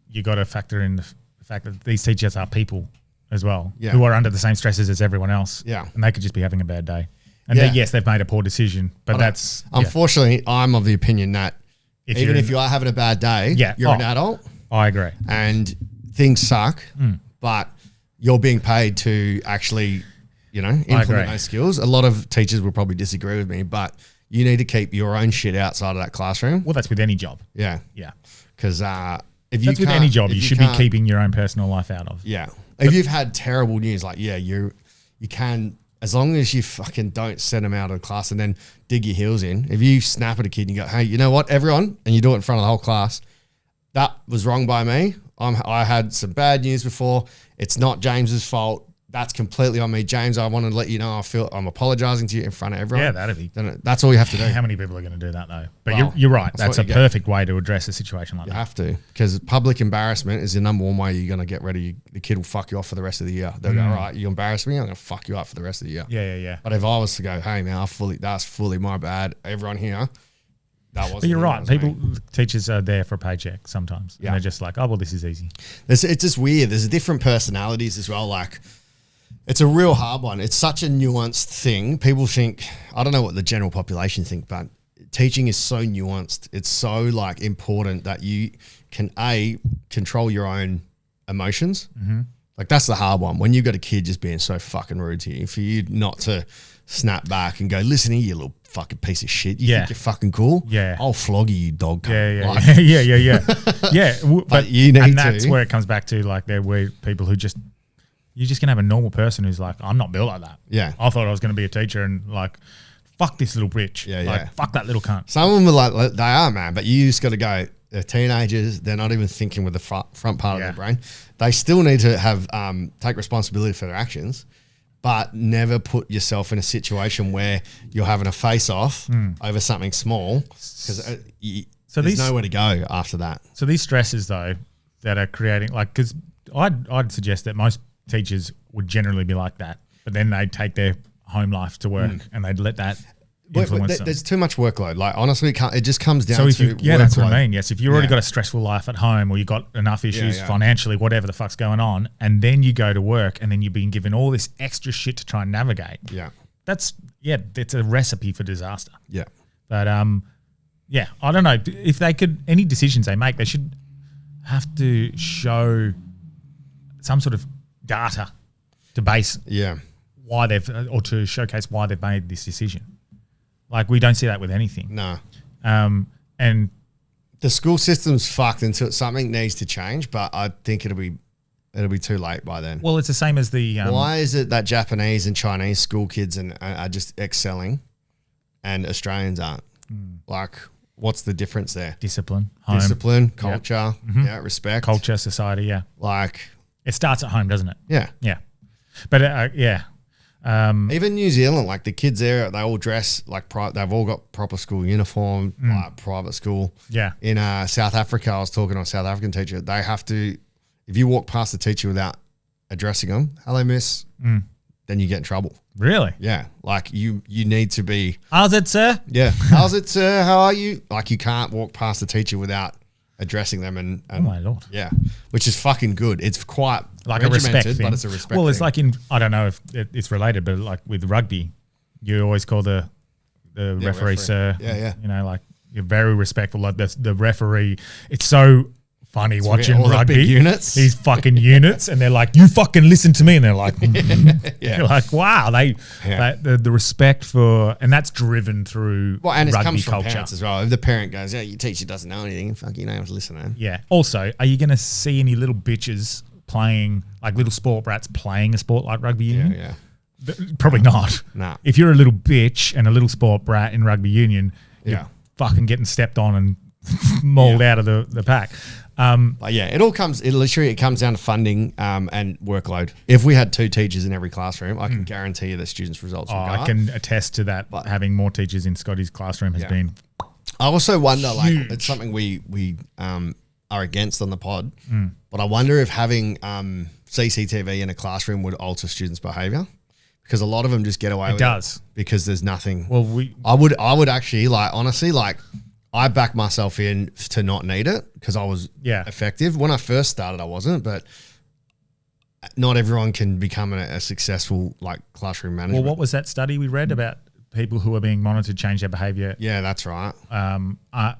you got to factor in the fact that these teachers are people as well who are under the same stresses as everyone else. Yeah. And they could just be having a bad day. And yes, they've made a poor decision, but that's... Unfortunately, I'm of the opinion that even if you are having a bad day, you're an adult. I agree. And things suck, but you're being paid to actually, implement those skills. A lot of teachers will probably disagree with me, but you need to keep your own shit outside of that classroom. Well, that's with any job. Yeah. Yeah. Because if that's with any job, you should be keeping your own personal life out of. Yeah. If you've had terrible news, like, you can... As long as you fucking don't send them out of the class and then dig your heels in. If you snap at a kid and you go, hey, you know what, everyone, and you do it in front of the whole class, that was wrong by me. I had some bad news before. It's not James's fault. That's completely on me. James, I want to let you know I'm apologizing to you in front of everyone. Yeah, that'd be. That's all you have to do. How many people are going to do that though? But you're right. That's a perfect way to address a situation like that. You have to, because public embarrassment is the number one way you're going to get rid of you. The kid will fuck you off for the rest of the year. They'll go, all right, you embarrass me, I'm going to fuck you up for the rest of the year. Yeah. But if I was to go, hey man, that's fully my bad. Everyone here, that wasn't. But you're right. Teachers are there for a paycheck sometimes. Yeah. And they're just like, oh well, this is easy. It's just weird. There's different personalities as well. Like, it's a real hard one. It's such a nuanced thing. People think, I don't know what the general population think, but teaching is so nuanced. It's so like important that you can control your own emotions. Mm-hmm. Like that's the hard one. When you've got a kid just being so fucking rude to you, for you not to snap back and go, listen here, you little fucking piece of shit. You think you're fucking cool? Yeah. I'll flog you dog. Yeah. Like, yeah. But you need and that's where it comes back to like there were people who just, you're just going to have a normal person who's like, I'm not built like that. Yeah. I thought I was going to be a teacher and like, fuck this little bitch. Yeah. Fuck that little cunt. Some of them are like, they are, man, but you just got to go, they're teenagers. They're not even thinking with the front part of their brain. They still need to have, take responsibility for their actions, but never put yourself in a situation where you're having a face off over something small because there's nowhere to go after that. So these stresses though, that are creating like, cause I'd suggest that most teachers would generally be like that, but then they'd take their home life to work and they'd let that influence them. There's too much workload. Like honestly, it just comes down So if to that's what I workload. mean. Yes, if you've already got a stressful life at home, or you've got enough issues yeah. financially, whatever the fuck's going on, and then you go to work, and then you're being given all this extra shit to try and navigate. Yeah. It's a recipe for disaster. Yeah. But I don't know if they could. Any decisions they make, they should have to show some sort of data to base why they've, or to showcase why they've made this decision. Like we don't see that with anything. No. And the school system's fucked until something needs to change, but I think it'll be too late by then. well, it's the same as the Why is it that Japanese and Chinese school kids are just excelling and Australians aren't? Like, what's the difference there? discipline, home, Discipline, culture, respect. culture, society. Yeah, Like, it starts at home, doesn't it? yeah. Yeah, but Even New Zealand, like the kids there, they all dress like they've all got proper school uniform, like private school. Yeah. In South Africa, I was talking to a South African teacher. They have to, if you walk past the teacher without addressing them, hello, miss, then you get in trouble. really. Yeah. Like you need to be, How's it, sir? yeah. How's it, sir? How are you? Like you can't walk past the teacher without addressing them and Oh my lord. yeah, which is fucking good. It's quite Like a respect regimented, thing. but it's a respect Well, it's thing. like I don't know if it's related, but like with rugby, you always call the referee, referee. sir. Yeah. You know, like you're very respectful. Like the referee, it's so funny watching all the rugby. big units. These fucking units, and they're like, "You fucking listen to me," and they're like, Yeah. You're like, wow, the respect for, and that's driven through Well, and it rugby comes from culture. parents as well. If the parent goes, "Yeah, your teacher doesn't know anything," fuck, you know, listen to him. Yeah. Also, are you going to see any little bitches playing, like little sport brats playing a sport like rugby union? Yeah. Probably not. Nah. If you're a little bitch and a little sport brat in rugby union, you're Yeah. fucking getting stepped on and mauled out of the pack. But yeah, it literally comes down to funding and workload. If we had 2 teachers in every classroom, I can guarantee you that students' results would go I up. can attest to that. Having more teachers in Scotty's classroom has been I also wonder, like, huge. it's something we are against on the pod, but I wonder if having CCTV in a classroom would alter students' behaviour, because a lot of them just get away with does. it because there's nothing. well. I would actually, like, honestly, like, I back myself in to not need it because I was effective. When I first started, I wasn't, but not everyone can become a successful, like, classroom manager. Well, what was that study we read about people who are being monitored change their behaviour Yeah, that's right.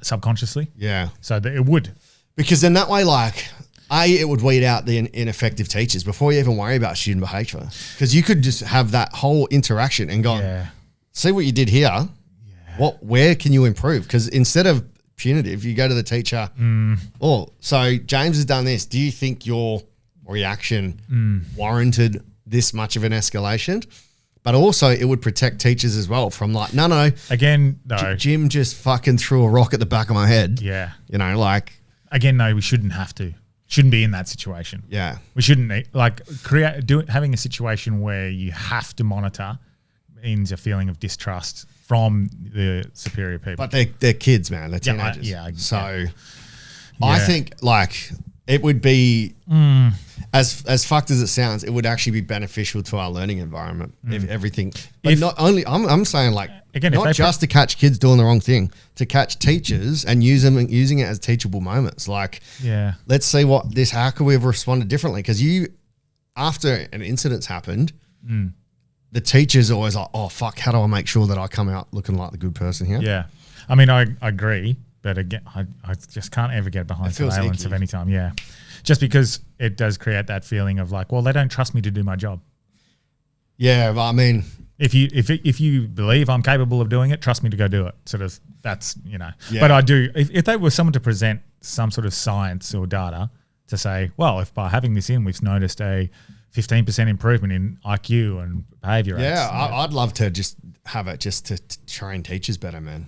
subconsciously? Yeah. So that it would. Because then that way, like, it would weed out the ineffective teachers before you even worry about student behaviour. Because you could just have that whole interaction and go, see what you did here. Where can you improve? Because instead of punitive, you go to the teacher. Oh, so James has done this. Do you think your reaction warranted this much of an escalation? But also, it would protect teachers as well from, like, no. Again, no. Jim just fucking threw a rock at the back of my head. Yeah. You know, like, Again, no, we shouldn't have to. Shouldn't be in that situation. yeah. We shouldn't having a situation where you have to monitor means a feeling of distrust from the superior people. But they're kids, man. They're Yeah, teenagers. So yeah. I think, like, it would be as fucked as it sounds. It would actually be beneficial to our learning environment if everything. But not only, I'm saying, like, Again, if not they just to catch kids doing the wrong thing, to catch teachers and using it as teachable moments. Like, let's see how could we have responded differently? Because after an incident's happened, the teacher's always like, oh fuck, how do I make sure that I come out looking like the good person here? Yeah. I mean, I agree, but again, I just can't ever get behind It feels surveillance icky. of any time. Yeah. Just because it does create that feeling of like, well, they don't trust me to do my job. Yeah, but I mean, If you believe I'm capable of doing it, trust me to go do it. Sort of, that's, you know. Yeah. But I do, if they were someone to present some sort of science or data to say, well, if by having this in, we've noticed a 15% improvement in IQ and behavior rates. yeah, I'd love to just have it just to train teachers better, man.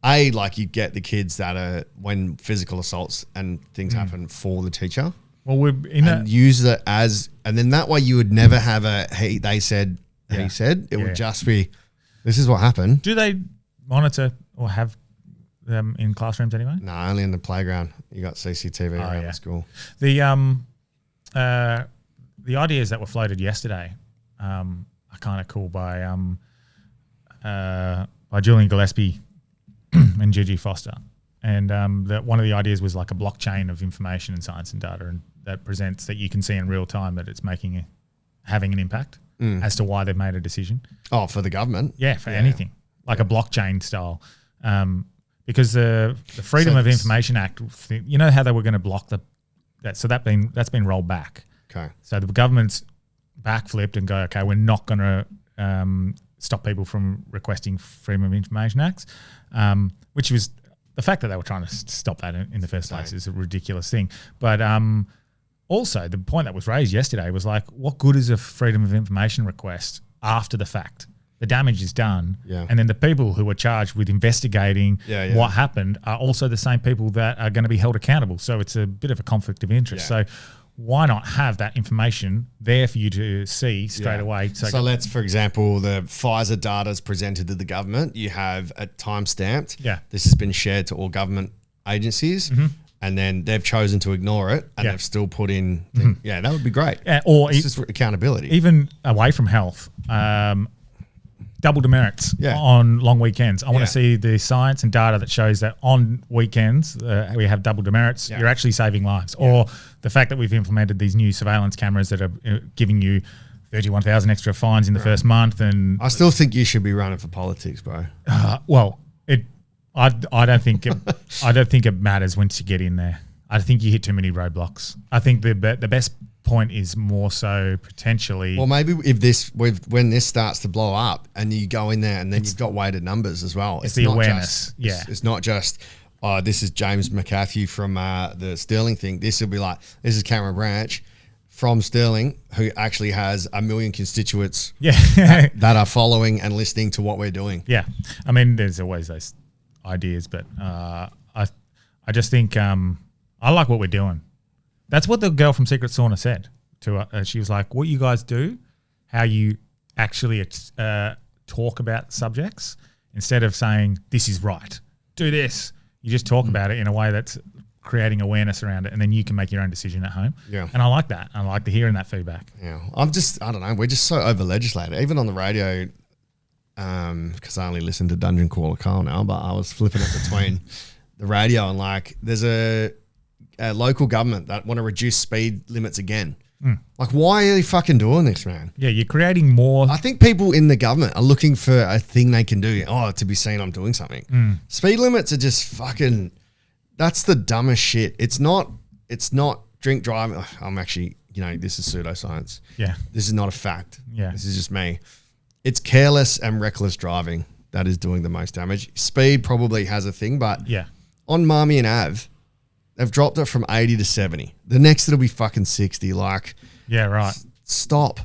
Like, you get the kids that are, when physical assaults and things happen, for the teacher. Well, we're in and use it as, and then that way you would never have a, hey, they said, he said. It would just be, this is what happened. Do they monitor or have them in classrooms anyway? No, only in the playground. You got CCTV around the school. The ideas that were floated yesterday are kind of cool by by Julian Gillespie and Gigi Foster. And that one of the ideas was like a blockchain of information and science and data, and that presents that you can see in real time that it's having an impact as to why they've made a decision. Oh, for the government? Yeah, for anything. Like a blockchain style. Because the Freedom of Information Act, you know how they were going to block that? So that's been rolled back. Okay. So the government's backflipped and go, okay, we're not going to stop people from requesting Freedom of Information Acts, which was the fact that they were trying to stop that in the first place is a ridiculous thing. But also the point that was raised yesterday was like, what good is a Freedom of Information request after the fact? The damage is done. Yeah. And then the people who are charged with investigating what happened are also the same people that are going to be held accountable. So it's a bit of a conflict of interest. So why not have that information there for you to see straight away? So let's, for example, the Pfizer data is presented to the government. You have a time stamped. Yeah. This has been shared to all government agencies. And then they've chosen to ignore it, and they've still put in. Yeah, that would be great. Or it's just accountability. Even away from health, double demerits on long weekends. I want to see the science and data that shows that on weekends we have double demerits. You're actually saving lives. Or the fact that we've implemented these new surveillance cameras that are giving you 31,000 extra fines in the first month. And I still think you should be running for politics, bro. I don't think it matters once you get in there. I think you hit too many roadblocks. I think the best point is more so potentially. Well, maybe when this starts to blow up and you go in there and then you've got weighted numbers as well. It's the awareness. It's not just, this is James McCarthy from the Sterling thing. This will be like, this is Cameron Branch from Sterling, who actually has 1 million constituents that are following and listening to what we're doing. Yeah. I mean, there's always those ideas, but I just think I like what we're doing. That's what the girl from Secret Sauna said to her. She was like, what you guys do, how you actually talk about subjects, instead of saying, this is right, do this. You just talk about it in a way that's creating awareness around it, and then you can make your own decision at home. Yeah. And I like that. I like to hearing that feedback. Yeah. I don't know. We're just so over-legislated. Even on the radio, because I only listen to Dungeon Caller Carl now, but I was flipping it between the radio and like, there's a local government that want to reduce speed limits again. Like, why are you fucking doing this, man? Yeah, you're creating more. I think people in the government are looking for a thing they can do. To be seen I'm doing something. Speed limits are just fucking, that's the dumbest shit. It's not drink driving. I'm actually, this is pseudoscience. Yeah. This is not a fact. Yeah. This is just me. It's careless and reckless driving that is doing the most damage. Speed probably has a thing, but on Marmy and Ave, they've dropped it from 80 to 70. The next it'll be fucking 60. Like, yeah, right. Stop.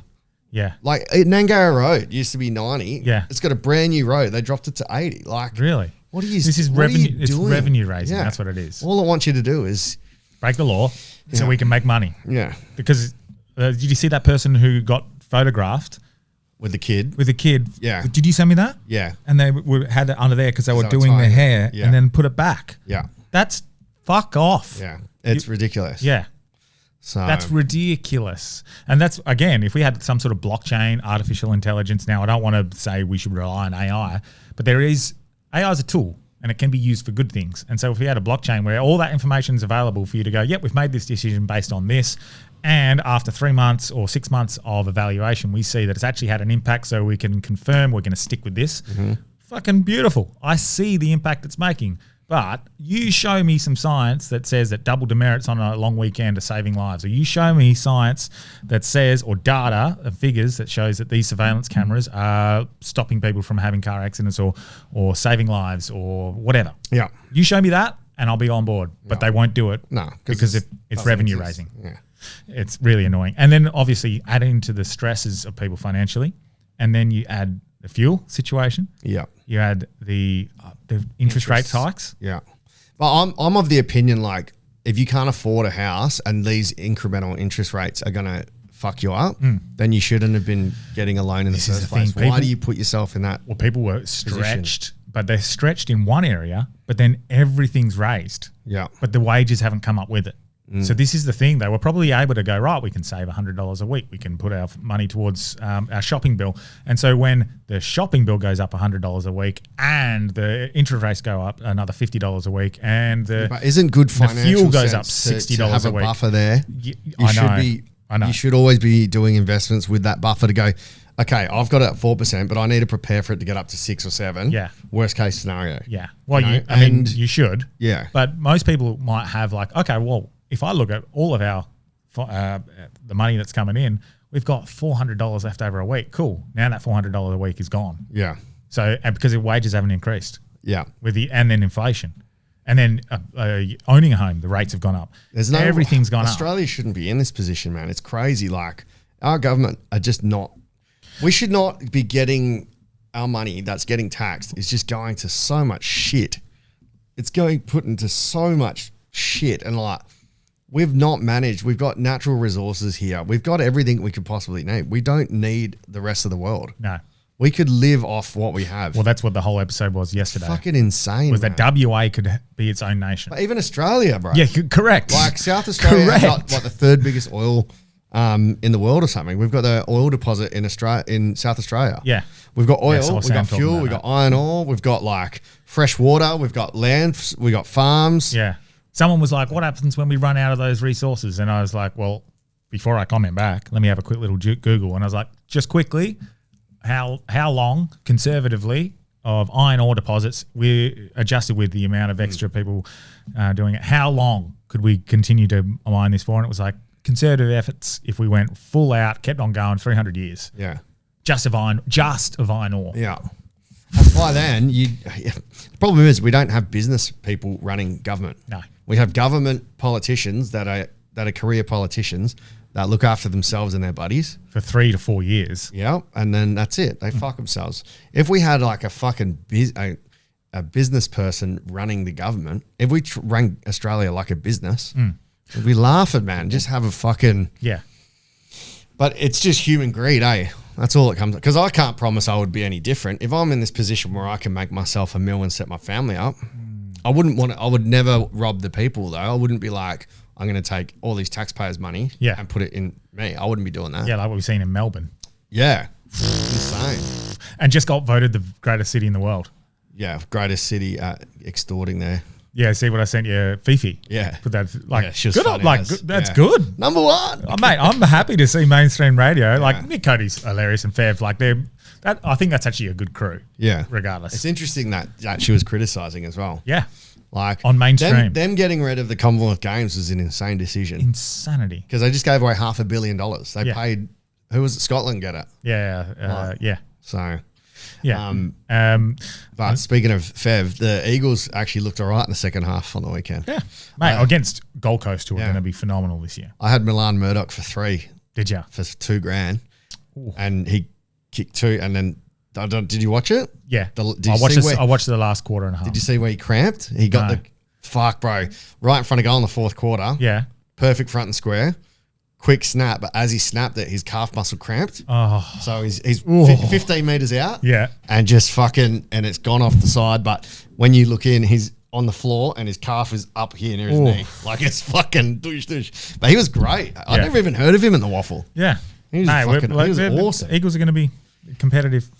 Yeah. Like Nangara Road used to be 90. Yeah. It's got a brand new road. They dropped it to 80. Like, really? What are you? This is what revenue. Are you it's doing? revenue raising. Yeah. That's what it is. All I want you to do is break the law so we can make money. Yeah. Because did you see that person who got photographed with the kid? With the kid. Yeah. Did you send me that? Yeah. And they had it under there because they were doing their hair and then put it back. Yeah. That's fuck off. Yeah. It's ridiculous. Yeah. So that's ridiculous. And that's, again, if we had some sort of blockchain, artificial intelligence, now I don't want to say we should rely on AI, but AI is a tool and it can be used for good things. And so if we had a blockchain where all that information is available for you to go, yep, we've made this decision based on this, and after 3 months or 6 months of evaluation, we see that it's actually had an impact, so we can confirm we're going to stick with this. Fucking beautiful. I see the impact it's making. But you show me some science that says that double demerits on a long weekend are saving lives, or you show me science that says, or data and figures that shows that these surveillance cameras are stopping people from having car accidents or saving lives or whatever. Yeah. You show me that and I'll be on board, but they won't do it because it's revenue raising. Yeah. It's really annoying. And then obviously add into the stresses of people financially, and then you add the fuel situation. Yeah. You add the interest rate hikes. Yeah. But I'm of the opinion, like, if you can't afford a house and these incremental interest rates are going to fuck you up, then you shouldn't have been getting a loan in the first place. Why do you put yourself in that? Well, people were stretched, but they're stretched in one area, but then everything's raised. Yeah. But the wages haven't come up with it. So this is the thing. They were probably able to go, right, we can save $100 a week. We can put our money towards our shopping bill. And so when the shopping bill goes up $100 a week and the interest rates go up another $50 a week and but isn't good financial fuel goes up sense $60 to have a a week. buffer there. I know. You should always be doing investments with that buffer to go, okay, I've got it at 4%, but I need to prepare for it to get up to 6 or 7. Yeah. Worst case scenario. Yeah. Well, You know, you should. Yeah. But most people might have like, okay, well, if I look at all of our the money that's coming in, we've got $400 left over a week. Cool. Now that $400 a week is gone. Yeah. So and because the wages haven't increased. Yeah. And then inflation. And then owning a home, the rates have gone up. Everything's gone up. Australia shouldn't be in this position, man. It's crazy. Like our government are just not. We should not be getting our money that's getting taxed. It's just going to so much shit. It's going put into so much shit, and like we've not managed. We've got natural resources here. We've got everything we could possibly need. We don't need the rest of the world. No. We could live off what we have. Well, that's what the whole episode was yesterday. Fucking insane. Was man. that WA could be its own nation? But even Australia, bro. Yeah, correct. Like South Australia has got what the third biggest oil in the world or something. We've got the oil deposit in South Australia. Yeah. We've got oil, Yeah, we've got fuel, we've got iron ore, we've got like fresh water, we've got land, we've got farms. Yeah. Someone was like, what happens when we run out of those resources? And I was like, well, before I comment back, let me have a quick little Google. And I was like, just quickly, how long conservatively of iron ore deposits we adjusted with the amount of extra people doing it? How long could we continue to mine this for? And it was like conservative efforts if we went full out, kept on going 300 years. Yeah. Just of iron ore. Yeah. And by then, the problem is we don't have business people running government. No. We have government politicians that are career politicians that look after themselves and their buddies for 3 to 4 years. Yeah, and then that's it. They fuck themselves. If we had like a fucking a business person running the government, if we ran Australia like a business, we'd be laughing, man. Just have a fucking But it's just human greed, eh? That's all it comes. Because I can't promise I would be any different. If I'm in this position where I can make myself $1 million and set my family up, I wouldn't want to. I would never rob the people though. I wouldn't be like, I'm going to take all these taxpayers' money and put it in me. I wouldn't be doing that. Yeah, like what we've seen in Melbourne. Yeah. Insane. And just got voted the greatest city in the world. Yeah, greatest city extorting there. Yeah, see what I sent you, Fifi. Yeah. Put that, like, she was good, funny like, as. that's Yeah. good. Number one. Oh, mate, I'm happy to see mainstream radio. Like, Nick Cody's hilarious and Fev. Like, I think that's actually a good crew. Yeah. Regardless. It's interesting that she was criticising as well. Yeah. Like on mainstream. Them getting rid of the Commonwealth Games was an insane decision. Insanity. Because they just gave away $500 million. They paid, who was it? Scotland get it? Yeah. Yeah. So, yeah. But speaking of Fev, the Eagles actually looked all right in the second half on the weekend. Yeah. Mate, against Gold Coast, who are going to be phenomenal this year. I had Milan Murdoch for 3. Did you? For $2,000. Ooh. And he kicked 2 and then did you watch it? Yeah. I watched the last quarter and a half. Did you see where he cramped? He got the fuck, bro, right in front of goal in the fourth quarter. Yeah. Perfect front and square. Quick snap, but as he snapped it, his calf muscle cramped. Oh. So he's 15 meters out. Yeah. And just and it's gone off the side. But when you look in, he's on the floor and his calf is up here near his knee. Like it's fucking douche. But he was great. I never even heard of him in the waffle. Yeah. He was awesome. Eagles are going to be competitive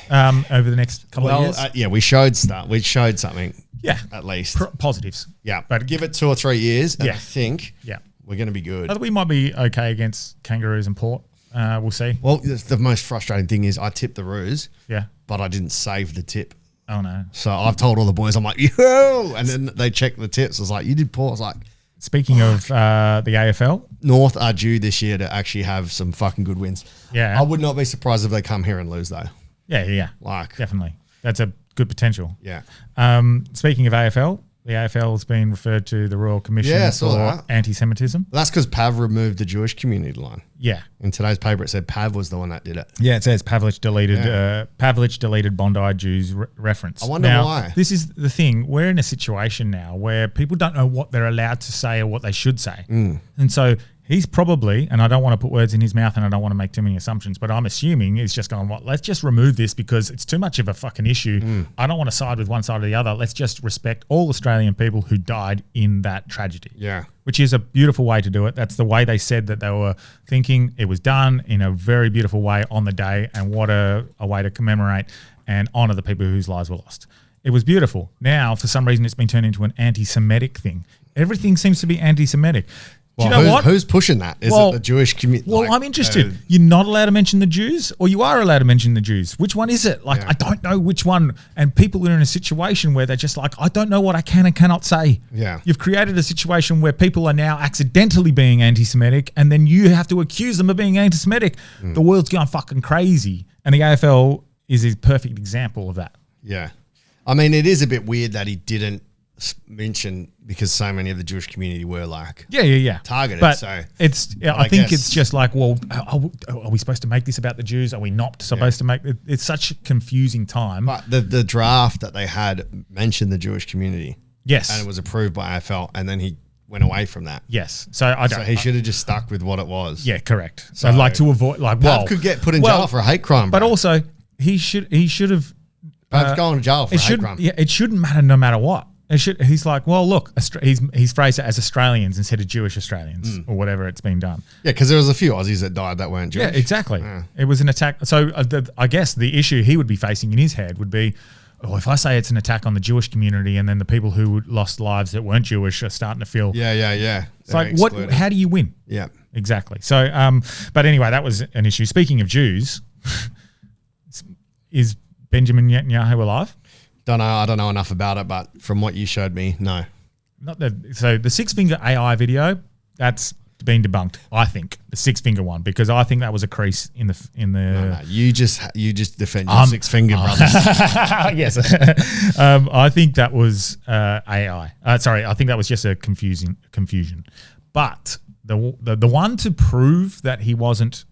over the next couple of years. We showed something. Yeah. At least. Positives. Yeah. But give it 2 or 3 years and I think we're going to be good. I think we might be okay against Kangaroos and Port. We'll see. Well, the most frustrating thing is I tipped the Roos. Yeah. But I didn't save the tip. Oh, no. So I've told all the boys, I'm like, yo! And then they checked the tips. I was like, you did Port. I was like, speaking of the AFL, North are due this year to actually have some fucking good wins. Yeah. I would not be surprised if they come here and lose, though. Yeah. Like, definitely. That's a good potential. Yeah. Speaking of AFL, the AFL has been referred to the Royal Commission for anti-Semitism. That's because Pav removed the Jewish community line. Yeah. In today's paper, it said Pav was the one that did it. Yeah, it says Pavlich deleted Bondi Jews reference. I wonder why. This is the thing. We're in a situation now where people don't know what they're allowed to say or what they should say. And so he's probably, and I don't want to put words in his mouth and I don't want to make too many assumptions, but I'm assuming he's just going, well, let's just remove this because it's too much of a fucking issue. I don't want to side with one side or the other. Let's just respect all Australian people who died in that tragedy. Yeah. Which is a beautiful way to do it. That's the way they said that they were thinking. It was done in a very beautiful way on the day, and what a way to commemorate and honour the people whose lives were lost. It was beautiful. Now, for some reason, it's been turned into an anti-Semitic thing. Everything seems to be anti-Semitic. Well, do you know what? Who's pushing that? Is it the Jewish community? Well, I'm interested. You're not allowed to mention the Jews, or you are allowed to mention the Jews. Which one is it? Like, I don't know which one. And people are in a situation where they're just like, I don't know what I can and cannot say. Yeah. You've created a situation where people are now accidentally being anti-Semitic, and then you have to accuse them of being anti-Semitic. The world's gone fucking crazy. And the AFL is a perfect example of that. Yeah. I mean, it is a bit weird that he didn't mention, because so many of the Jewish community were like targeted. But so it's I think it's just like, well, are we supposed to make this about the Jews? Are we not supposed to make it? It's such a confusing time. But the draft that they had mentioned the Jewish community. Yes. And it was approved by AFL, and then he went away from that. Yes. So he should have just stuck with what it was. Yeah, correct. So like to avoid Pav could get put in jail for a hate crime. But also he should have Pav's going to jail for a hate crime. Yeah, it shouldn't matter no matter what. He's like, well, look, he's phrased it as Australians instead of Jewish Australians or whatever it's been done. Yeah, because there was a few Aussies that died that weren't Jewish. Yeah, exactly. It was an attack. So I guess the issue he would be facing in his head would be, oh, if I say it's an attack on the Jewish community and then the people who lost lives that weren't Jewish are starting to feel. Yeah. It's like, how do you win? Yeah. Exactly. So, but anyway, that was an issue. Speaking of Jews, is Benjamin Netanyahu alive? Don't know. I don't know enough about it, but from what you showed me, no. So the 6-finger AI video, that's been debunked. I think the 6-finger one, because I think that was a crease in the. No. You just defend your 6-finger brothers. Yes, I think that was AI. Sorry, I think that was just a confusion. But the one to prove that he wasn't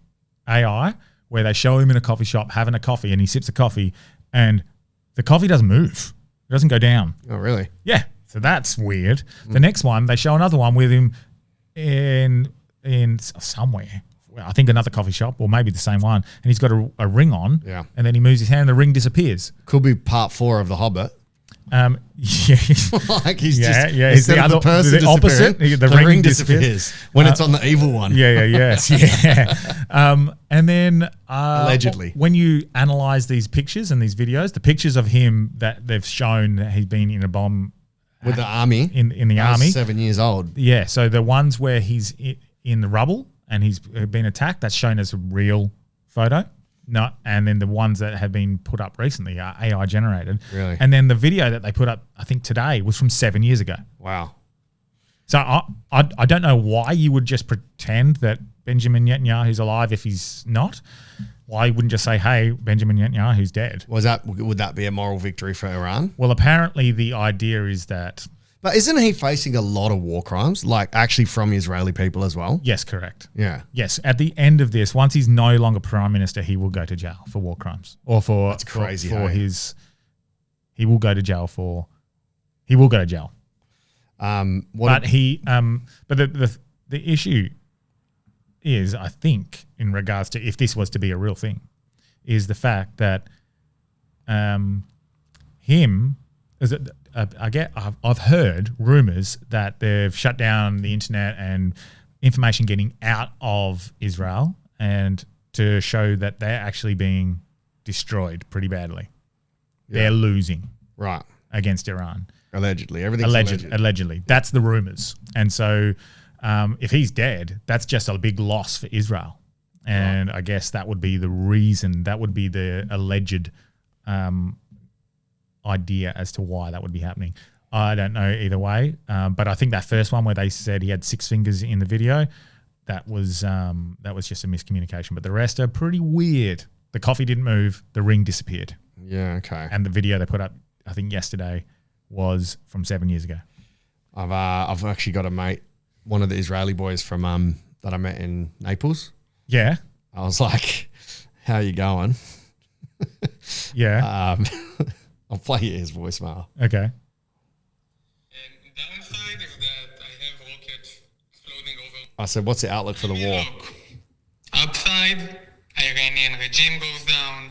AI, where they show him in a coffee shop having a coffee and he sips a coffee and the coffee doesn't move. It doesn't go down. Oh, really? Yeah. So that's weird. The next one, they show another one with him in somewhere. Well, I think another coffee shop, or maybe the same one, and he's got a ring on. Yeah. And then he moves his hand and the ring disappears. Could be part 4 of The Hobbit. Yeah. Like he's just he's the other person, the opposite. The ring disappears when it's on the evil one. Yes. And then allegedly, when you analyze these pictures and these videos, the pictures of him that they've shown that he's been in a bomb with the army in the army, 7 years old. Yeah. So the ones where he's in the rubble and he's been attacked, that's shown as a real photo. No, and then the ones that have been put up recently are AI generated. Really? And then the video that they put up, I think today, was from 7 years ago. Wow. So I don't know why you would just pretend that Benjamin Netanyahu's alive if he's not. Why you wouldn't just say, hey, Benjamin Netanyahu's dead? Would that be a moral victory for Iran? Well, apparently the idea is that. But isn't he facing a lot of war crimes, like actually from Israeli people as well? Yes, correct. Yeah. Yes. At the end of this, once he's no longer prime minister, he will go to jail for war crimes, or for that's crazy. He will go to jail for. He will go to jail. But the issue is, I think, in regards to if this was to be a real thing, is the fact that I've heard rumors that they've shut down the internet and information getting out of Israel, and to show that they're actually being destroyed pretty badly. Yeah. They're losing against Iran. Allegedly. Everything's allegedly. That's the rumors. And so if he's dead, that's just a big loss for Israel. And I guess that would be the reason, that would be the alleged idea as to why that would be happening. I don't know either way, but I think that first one where they said he had 6 fingers in the video, that was just a miscommunication. But the rest are pretty weird. The coffee didn't move, the ring disappeared. Yeah, okay. And the video they put up, I think yesterday, was from 7 years ago. I've actually got a mate, one of the Israeli boys from that I met in Naples. Yeah. I was like, "How you going?" Yeah. I'll play you his voicemail. Okay. Downside is that I have rockets floating over. I said, what's the outlook for the war? Look, upside, Iranian regime goes down.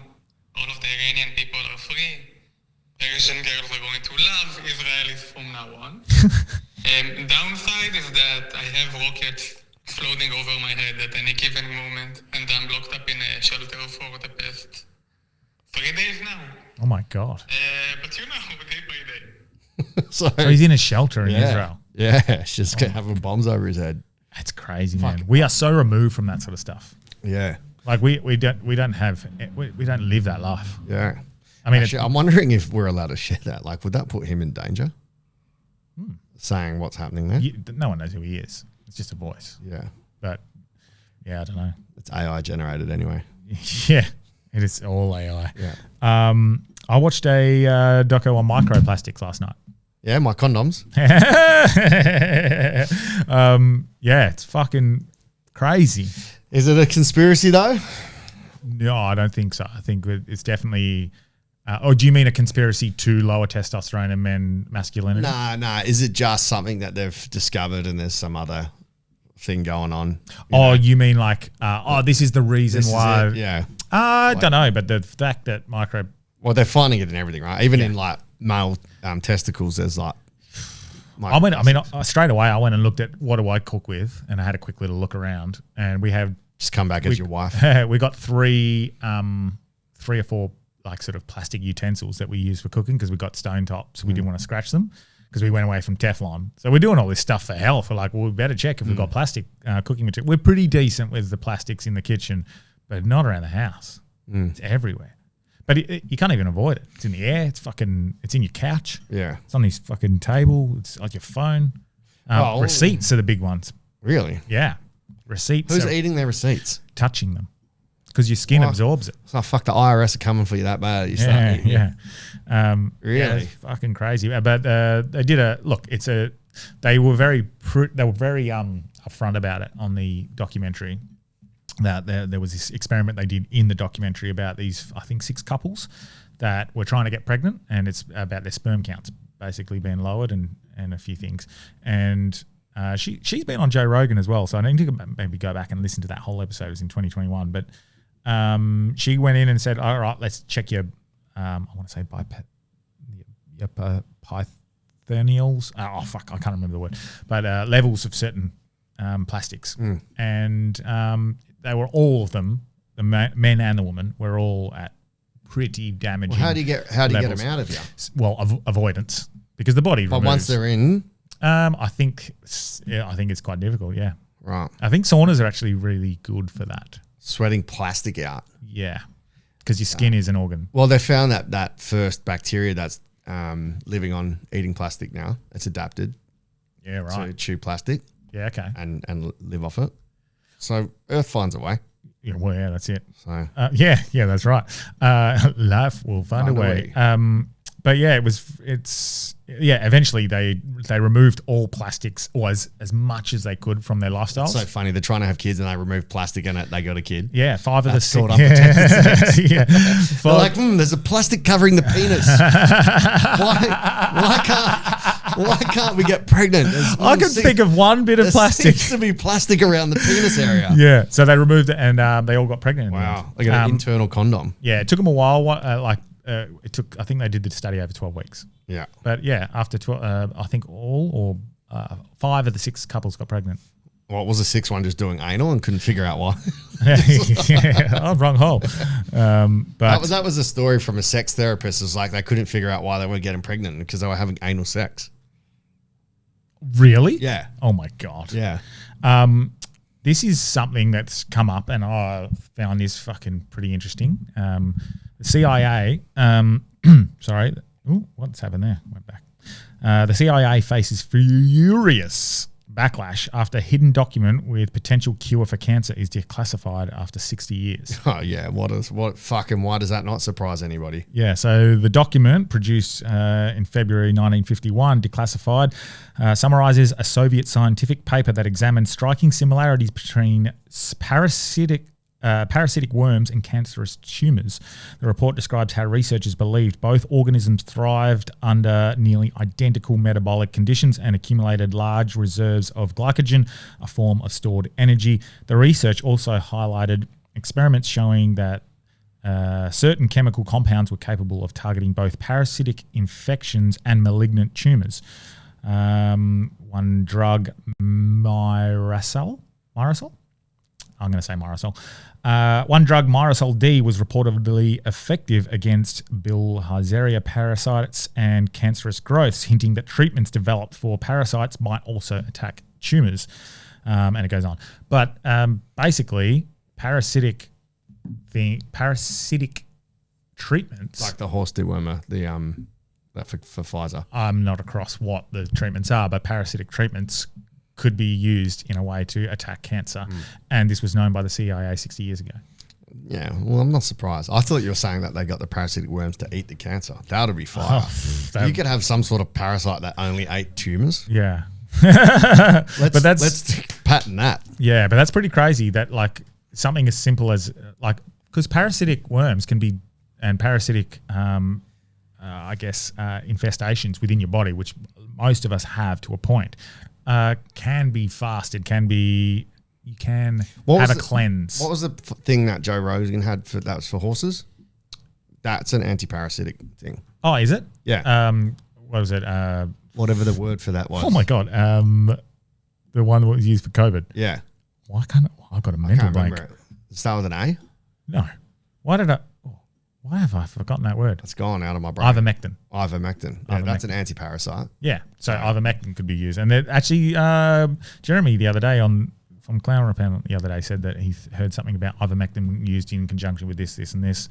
All of the Iranian people are free. Persian girls are going to love Israelis from now on. Downside is that I have rockets floating over my head at any given moment, and I'm locked up in a shelter for the past 3 days now. Oh my God. But day by day. So he's in a shelter in Israel. Yeah, it's just having bombs over his head. That's crazy, man. We are so removed from that sort of stuff. Yeah. Like we don't live that life. Yeah. I mean, actually, I'm wondering if we're allowed to share that. Like, would that put him in danger? Saying what's happening there? No one knows who he is. It's just a voice. Yeah. But yeah, I don't know. It's AI generated anyway. Yeah, it is all AI. Yeah. I watched a doco on microplastics last night. Yeah, my condoms. Yeah, it's fucking crazy. Is it a conspiracy though? No, I don't think so. I think it's definitely. Or do you mean a conspiracy to lower testosterone in men masculinity? Nah. Is it just something that they've discovered and there's some other thing going on? You mean like, this is the reason why? Yeah. I don't know, but the fact that Well, they're finding it in everything, right? Even in like male testicles, there's like. Straight away I went and looked at what do I cook with, and I had a quick little look around, and we have just come back as your wife. We got three or four like sort of plastic utensils that we use for cooking because we got stone tops. We didn't want to scratch them because we went away from Teflon. So we're doing all this stuff for health. We're like, well, we better check if we've got plastic cooking material. We're pretty decent with the plastics in the kitchen, but not around the house. It's everywhere. But you can't even avoid it. It's in the air. It's in your couch. Yeah. It's on this fucking table. It's on your phone. Receipts are the big ones. Really? Yeah. Receipts. Who's eating their receipts? Touching them. Because your skin absorbs it. So fuck, the IRS are coming for you that bad. You start eating it. Really? Yeah, it's fucking crazy. But they did they were very upfront about it on the documentary. That there was this experiment they did in the documentary about these, I think, 6 couples that were trying to get pregnant, and it's about their sperm counts basically being lowered and a few things. And she's been on Joe Rogan as well, so I need to maybe go back and listen to that whole episode. It was in 2021. But she went in and said, all right, let's check your, I want to say pythoneals. Oh, fuck, I can't remember the word. But levels of certain plastics. And they were all of them, the men and the woman, were all at pretty damaging. Well, how do you get them out of you? Well, avoidance, because the body. But once they're in, I think it's quite difficult. Yeah, right. I think saunas are actually really good for that. Sweating plastic out. Yeah, because your skin is an organ. Well, they found that first bacteria that's living on eating plastic now. It's adapted. Yeah, right. To chew plastic. Yeah, okay. And live off it. So Earth finds a way. Yeah, well, yeah, that's it. So yeah, that's right. Life will find a way. But yeah, eventually they removed all plastics, or as much as they could from their lifestyles. It's so funny. They're trying to have kids and they remove plastic and they got a kid. Yeah, 5 of the 6. Yeah. They're like, there's a plastic covering the penis. Why can't we get pregnant? I can think of one bit of plastic. There seems to be plastic around the penis area. Yeah, so they removed it and they all got pregnant. Wow, they got an internal condom. Yeah, it took them a while. I think they did the study over 12 weeks. Yeah. But yeah, after 12, I think 5 of the 6 couples got pregnant. What was the 6th one just doing anal and couldn't figure out why? Wrong hole. But that was a story from a sex therapist. It was like they couldn't figure out why they were getting pregnant because they were having anal sex. Really? Yeah. Oh my God. Yeah. This is something that's come up, and I found this fucking pretty interesting. The CIA, sorry, what's happened there? Went back. The CIA faces furious backlash after a hidden document with potential cure for cancer is declassified after 60 years. Oh yeah, why does that not surprise anybody? Yeah, so the document produced in February 1951, declassified, summarizes a Soviet scientific paper that examined striking similarities between parasitic parasitic worms and cancerous tumours. The report describes how researchers believed both organisms thrived under nearly identical metabolic conditions and accumulated large reserves of glycogen, a form of stored energy. The research also highlighted experiments showing that certain chemical compounds were capable of targeting both parasitic infections and malignant tumours. One drug, Mirasol? I'm going to say Mirasol. One drug, Mirasol D, was reportedly effective against Bilharzia parasites and cancerous growths, hinting that treatments developed for parasites might also attack tumours. And it goes on. But basically, parasitic treatments, like the horse dewormer, that for Pfizer. I'm not across what the treatments are, but parasitic treatments could be used in a way to attack cancer. And this was known by the CIA 60 years ago. Yeah, well, I'm not surprised. I thought you were saying that they got the parasitic worms to eat the cancer. That would be fire. You could have some sort of parasite that only ate tumours. Yeah. Let's patent that. Yeah, but that's pretty crazy that like something as simple as like, because parasitic worms can be, and parasitic infestations within your body, which most of us have to a point, can be fasted, you can have a cleanse. What was the thing that Joe Rogan had that was for horses? That's an anti-parasitic thing. Oh, is it? Yeah. What was it? Whatever the word for that was. Oh my God. The one that was used for COVID. Yeah. Why can't I've got a mental blank. Remember it. Start with an A? No. Why have I forgotten that word? It's gone out of my brain. Ivermectin. Yeah, that's an anti-parasite. Yeah. So ivermectin could be used. And actually, Jeremy the other day from Clown Repellent the other day said that he heard something about ivermectin used in conjunction with this, and this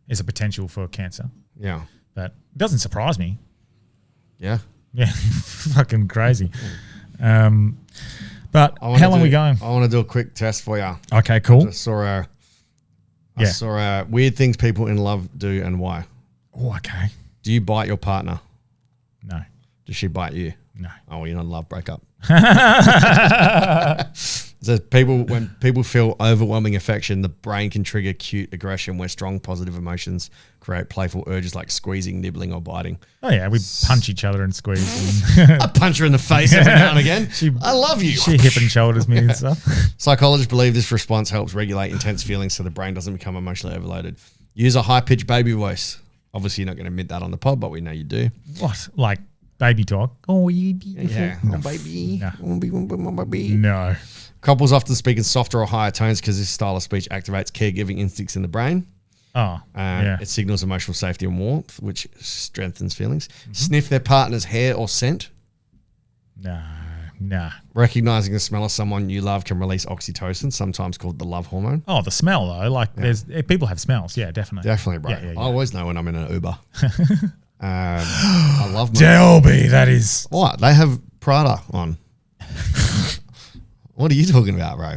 is a potential for cancer. Yeah. But it doesn't surprise me. Yeah. Yeah. Fucking crazy. But how long are we going? I want to do a quick test for you. Okay, cool. I saw weird things people in love do and why. Oh, okay. Do you bite your partner? No. Does she bite you? No. Oh, well, you're not in love, break up. So when people feel overwhelming affection, the brain can trigger acute aggression where strong positive emotions create playful urges like squeezing, nibbling, or biting. Oh, yeah. We punch each other and squeeze. I punch her in the face every now and again. I love you. She hip and shoulders me and stuff. Psychologists believe this response helps regulate intense feelings so the brain doesn't become emotionally overloaded. Use a high-pitched baby voice. Obviously, you're not going to admit that on the pod, but we know you do. What? Like baby talk? Oh, you beautiful. Yeah. No. Oh, baby. No. Oh, baby. No. Couples often speak in softer or higher tones because this style of speech activates caregiving instincts in the brain. Oh, yeah. It signals emotional safety and warmth, which strengthens feelings. Sniff their partner's hair or scent. Nah. Recognizing the smell of someone you love can release oxytocin, sometimes called the love hormone. Oh, the smell though. Like people have smells. Yeah, definitely. Definitely, bro. Yeah. I always know when I'm in an Uber. I love my Delby, that is. What? They have Prada on. What are you talking about, bro?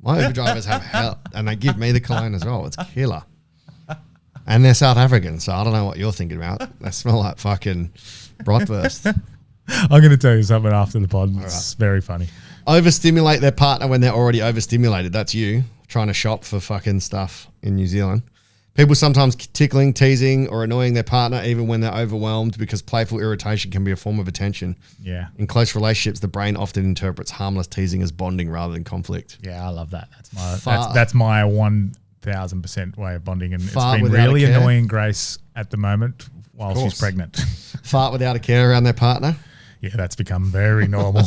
My Uber drivers have hell, and they give me the cologne as well. It's killer. And they're South African, so I don't know what you're thinking about. They smell like fucking bratwurst. I'm going to tell you something after the pod. It's very funny. Overstimulate their partner when they're already overstimulated. That's you trying to shop for fucking stuff in New Zealand. People sometimes tickling, teasing, or annoying their partner even when they're overwhelmed because playful irritation can be a form of attention. Yeah. In close relationships, the brain often interprets harmless teasing as bonding rather than conflict. Yeah, I love that. That's my 1000% way of bonding, and it's been really annoying Grace at the moment while she's pregnant. Fart without a care around their partner. Yeah, that's become very normal.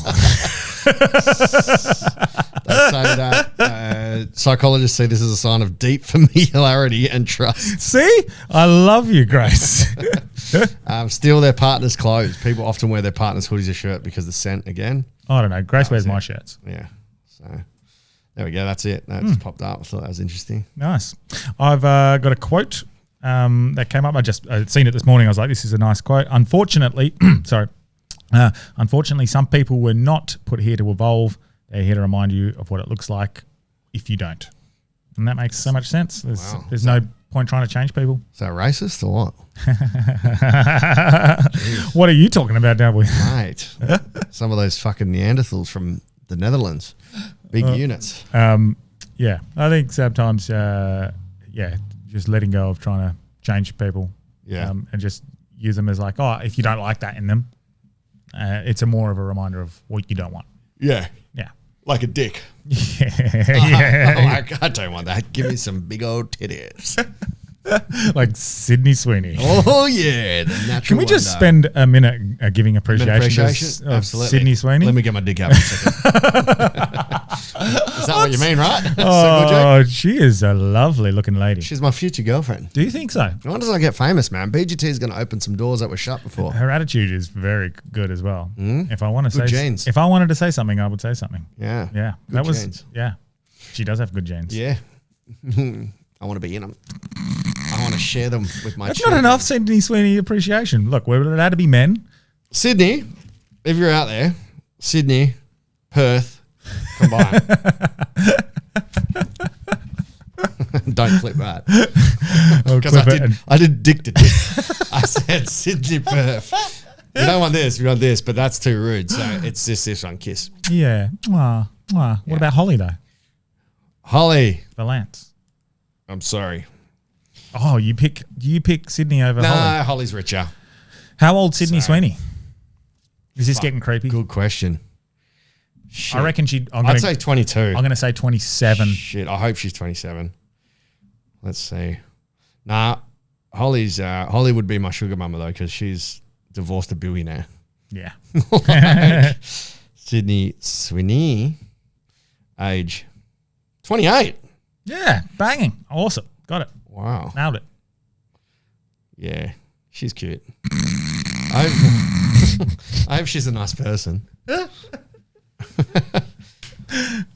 Psychologists see this as a sign of deep familiarity and trust. See? I love you, Grace. Steal their partner's clothes. People often wear their partner's hoodies or shirt because the scent again. I don't know. Grace wears my shirts. Yeah. So there we go. That's it. That just popped up. I thought that was interesting. Nice. I've got a quote that came up. I'd seen it this morning. I was like, this is a nice quote. Unfortunately, some people were not put here to evolve. They're here to remind you of what it looks like if you don't. And that makes so much sense. There's no point trying to change people. Is that racist or what? What are you talking about, Delby? Mate, some of those fucking Neanderthals from the Netherlands. Big units. Yeah, I think sometimes, just letting go of trying to change people. Yeah. And just use them as like, if you don't like that in them, it's more of a reminder of what you don't want. Yeah. Yeah. Like a dick. Yeah. I don't want that. Give me some big old titties. Like Sydney Sweeney. Oh, yeah. The natural Can we just wonder. spend a minute giving appreciation to Absolutely. Sydney Sweeney? Let me get my dick out in a second. Is that what you mean, right? Oh, she is a lovely looking lady. She's my future girlfriend. Do you think so? When does I get famous, man? BGT is going to open some doors that were shut before. Her attitude is very good as well. If I want to Good say, genes. if I wanted to say something, I would say something. Yeah. Yeah, Good genes. Yeah, she does have good genes. Yeah. I want to be in them. I want to share them with my That's children. not enough Sydney Sweeney appreciation. Look, we're allowed to be men. Sydney, if you're out there, Sydney, Perth, combined. Don't clip that. Because I did dick to dick. I said Sydney, Perth. You don't want this, we want this, but that's too rude. So it's this one, kiss. Yeah. What about Holly though? Holly. Valance. I'm sorry. Oh, you pick Sydney over Holly? No, Holly's richer. How old Sydney Sweeney? Is this getting creepy? Good question. Shit. I reckon I'd say 22. I'm going to say 27. Shit, I hope she's 27. Let's see. Nah, Holly would be my sugar mama though, because she's divorced a billionaire. Yeah. Sydney Sweeney, age 28. Yeah, banging. Awesome. Got it. Wow. Nailed it. Yeah, she's cute. I hope she's a nice person.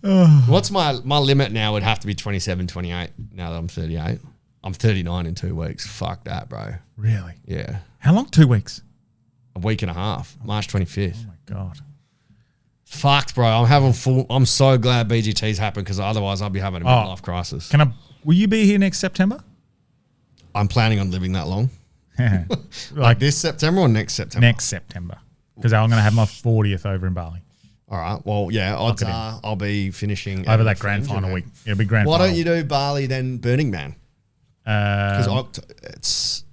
What's my limit now would have to be 27, 28 now that I'm 38. I'm 39 in 2 weeks. Fuck that, bro. Really? Yeah. How long? 2 weeks? A week and a half. March 25th. Oh, my God. Fucked, bro. I'm so glad BGT's happened because otherwise I'll be having a midlife crisis. Will you be here next September? I'm planning on living that long. like this September or next September? Next September. Because I'm going to have my 40th over in Bali. All right. Well, yeah, odds are I'll be finishing over that grand final week. It'll be grand final. Why don't you do Bali then Burning Man? Because it's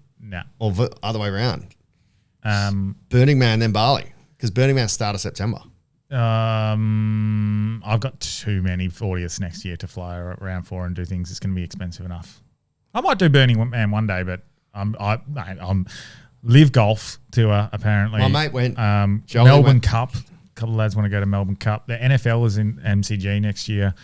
or other way around. Burning Man then Bali because Burning Man start of September. I've got too many 40ths next year to fly around for and do things. It's going to be expensive enough. I might do Burning Man one day, but I'm live golf tour apparently. My mate went. Melbourne Cup. A couple of lads want to go to Melbourne Cup. The NFL is in MCG next year.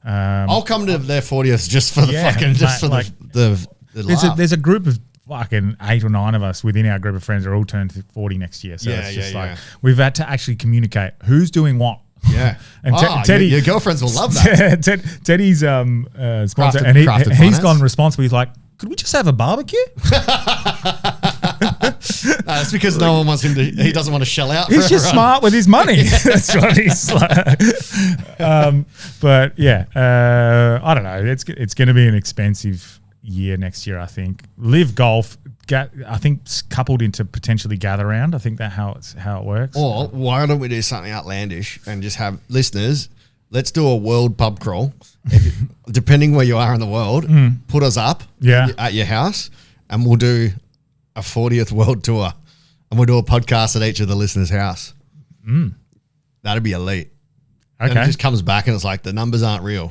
I'll come to their 40th just for the the there's a group of fucking 8 or 9 of us within our group of friends are all turned 40 next year. So it's just we've had to actually communicate who's doing what. Yeah. And Teddy, your girlfriends will love that. Teddy's sponsor, and he's gone responsible. He's like, could we just have a barbecue? It's because no one wants him to. He doesn't want to shell out. He's just smart with his money. That's what he's like. But yeah, I don't know. It's going to be an expensive year next year. I think live golf. I think coupled into potentially gather round. I think that's how it works. Or why don't we do something outlandish and just have listeners? Let's do a world pub crawl. Depending where you are in the world, put us up at your house, and we'll do a 40th world tour, and we'll do a podcast at each of the listeners' house. That'd be elite. Okay. And it just comes back and it's like the numbers aren't real.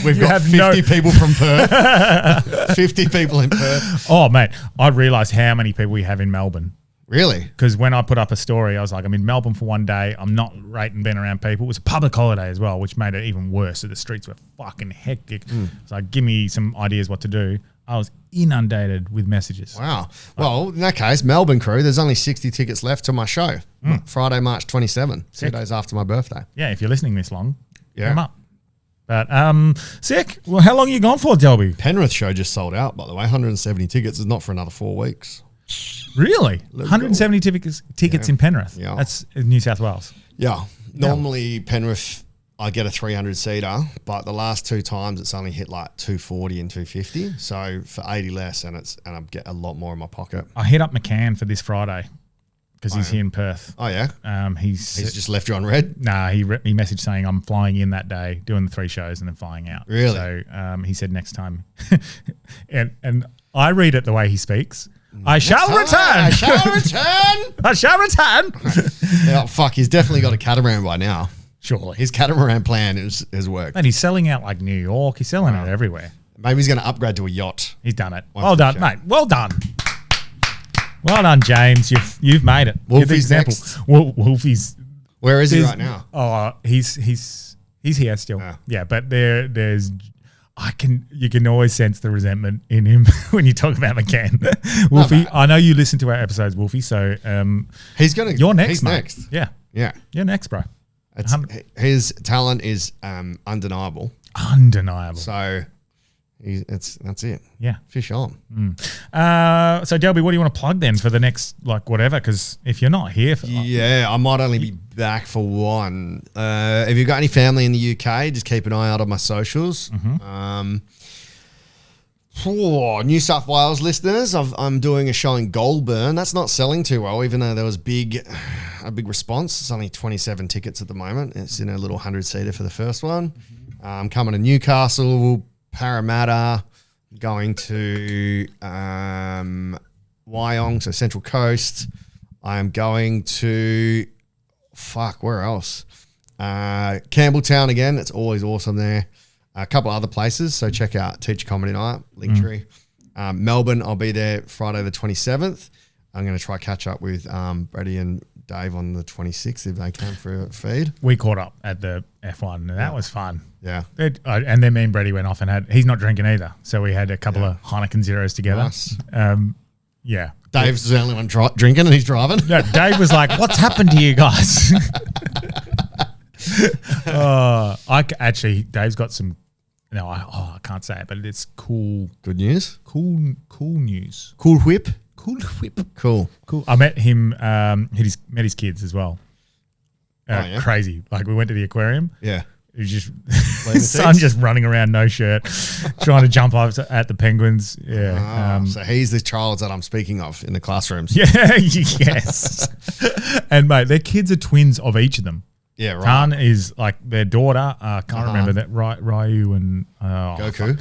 We've got 50 people from Perth. 50 people in Perth. Oh, mate, I realised how many people we have in Melbourne. Really? Because when I put up a story, I was like, I'm in Melbourne for one day. I'm not rating being around people. It was a public holiday as well, which made it even worse. So the streets were fucking hectic. It's like, give me some ideas what to do. I was inundated with messages. Wow. Well, in that case, Melbourne crew, there's only 60 tickets left to my show. Friday, March 27, 2 days after my birthday. Yeah, if you're listening this long, come up. But sick. Well, how long are you gone for, Delby? Penrith show just sold out, by the way. 170 tickets is not for another 4 weeks. Really? 170 tickets in Penrith? Yeah. That's in New South Wales? Yeah. Normally, Penrith, I get a 300-seater, but the last 2 times it's only hit like 240 and 250. So for 80 less, and I get a lot more in my pocket. I hit up McCann for this Friday because he's here in Perth. Oh, yeah? He's just left you on red? Nah, he messaged saying, I'm flying in that day, doing the 3 shows and then flying out. Really? So he said next time. and I read it the way he speaks. I shall return. I shall return. I shall return. Yeah, fuck, he's definitely got a catamaran by now. Surely. His catamaran plan has worked. And he's selling out like New York. He's selling it everywhere. Maybe he's going to upgrade to a yacht. He's done it. Well done, mate. Well done. Well done, James. You've made it. Wolfie's next. Wolfie's. Where is he right now? Oh, he's here still. Yeah, but there's you can always sense the resentment in him when you talk about McCann. Wolfie, I know you listen to our episodes, Wolfie. So you're next, he's mate. Next. Yeah, you're next, bro. His talent is undeniable. Undeniable. So that's it. Yeah, fish on. So Delby, what do you want to plug then for the next whatever? Because if you're not here, I might only be back for one. If you've got any family in the UK, just keep an eye out on my socials. For New South Wales listeners, I'm doing a show in Goulburn. That's not selling too well, even though there was a big response. It's only 27 tickets at the moment. It's in a little 100-seater for the first one. I'm coming to Newcastle, Parramatta, going to Wyong, so Central Coast. I am going to where else? Campbelltown again. It's always awesome there. A couple other places, so check out Teacher Comedy Night, Linktree. Melbourne, I'll be there Friday the 27th. I'm going to try catch up with Brady and Dave on the 26th if they can for a feed. We caught up at the F1 and that was fun. Yeah. And then me and Brady went off and he's not drinking either. So we had a couple of Heineken Zeros together. Nice. Yeah. Dave's the only one drinking and he's driving. No, Dave was like, what's happened to you guys? Dave's got some, I can't say it, but it's cool. Good news? Cool news. Cool whip? Cool whip. Cool. I met him, met his kids as well. Crazy. Like we went to the aquarium. Yeah. It was just his son just running around, no shirt, trying to jump up at the penguins. Yeah. So he's the child that I'm speaking of in the classrooms. Yeah. Yes. And mate, their kids are twins of each of them. Yeah, right. Tan is like their daughter. I can't remember that. Ryu and Goku.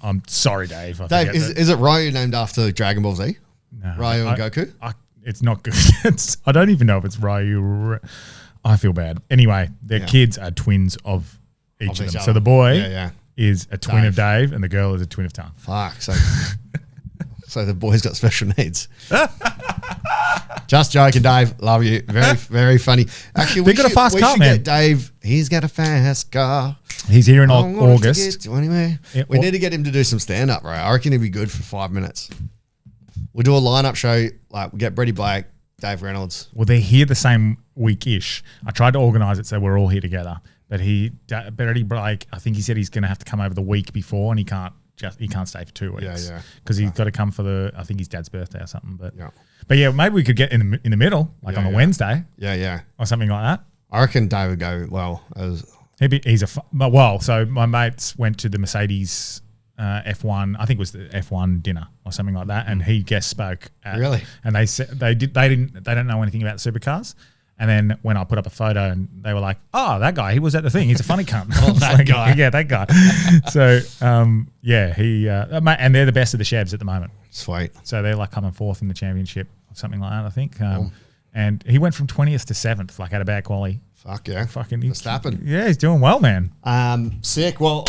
I'm sorry, Dave. Dave, is it Ryu named after Dragon Ball Z? No, Ryu and Goku? It's not good. I don't even know if it's Ryu. I feel bad. Anyway, their kids are twins of each of them. Other. So the boy is a twin of Dave and the girl is a twin of Tan. Fuck. So the boy's got special needs. Just joking, Dave. Love you. Very, very funny. Actually, we got a fast car, man. Get Dave. He's got a fast car. He's here in August. Anyway, we need to get him to do some stand-up, right? I reckon he'd be good for 5 minutes. We'll do a lineup show. Like we get Brady Blake, Dave Reynolds. Well, they're here the same week-ish. I tried to organise it so we're all here together, but Brady Blake, I think he said he's going to have to come over the week before, and he can't stay for 2 weeks. Yeah. Because he's got to come for I think his dad's birthday or something. But yeah, maybe we could get in the middle, like on a Wednesday. Yeah. Or something like that. I reckon Dave would go well. So my mates went to the Mercedes F1. I think it was the F1 dinner or something like that, and he guest spoke. Really? And they said they don't know anything about supercars. And then when I put up a photo, and they were like, "Oh, that guy, he was at the thing. He's a funny cunt." That guy. Yeah, that guy. So he and they're the best of the Chevs at the moment. Sweet. So they're like coming fourth in the championship or something like that, I think. And he went from 20th to 7th, like had a bad quali. Fuck yeah. Fucking Verstappen. Yeah, he's doing well, man. Sick. Well,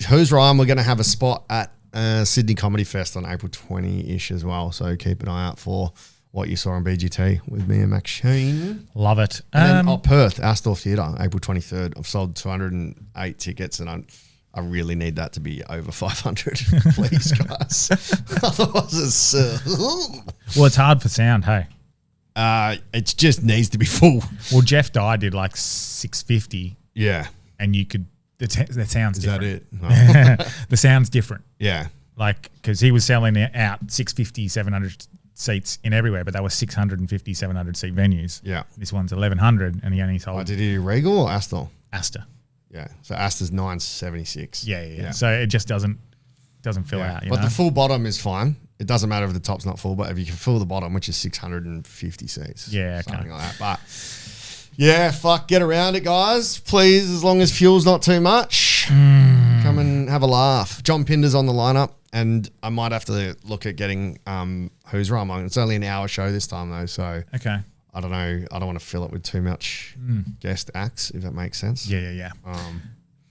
Who's Ryan? We're going to have a spot at Sydney Comedy Fest on April 20-ish as well. So keep an eye out for what you saw on BGT with me and Max Sheen. Love it. And then Perth, Astor Theatre, April 23rd. I've sold 208 tickets and I really need that to be over 500, please, guys. Otherwise, it's... Well, it's hard for sound, hey? It just needs to be full. Well, Jeff Dye did like 650. Yeah. And you could... The sound's different. Is that it? No. The sound's different. Yeah. Like, because he was selling out 650, 700 seats in everywhere, but that was 650, 700 seat venues. Yeah. This one's 1,100 and he only sold... did he do Regal or Astor? Astor. Yeah. So Astor's 976. Yeah. So it just doesn't fill out. But the full bottom is fine. it doesn't matter if the top's not full, but if you can fill the bottom, which is 650 seats. Yeah, okay. Something like that. But yeah, get around it, guys. Please, as long as fuel's not too much. Come and have a laugh. John Pinder's on the lineup, and I might have to look at getting Who's Rum on. It's only an hour show this time, though, so Okay. I don't know. I don't want to fill it with too much guest acts, if that makes sense. Yeah.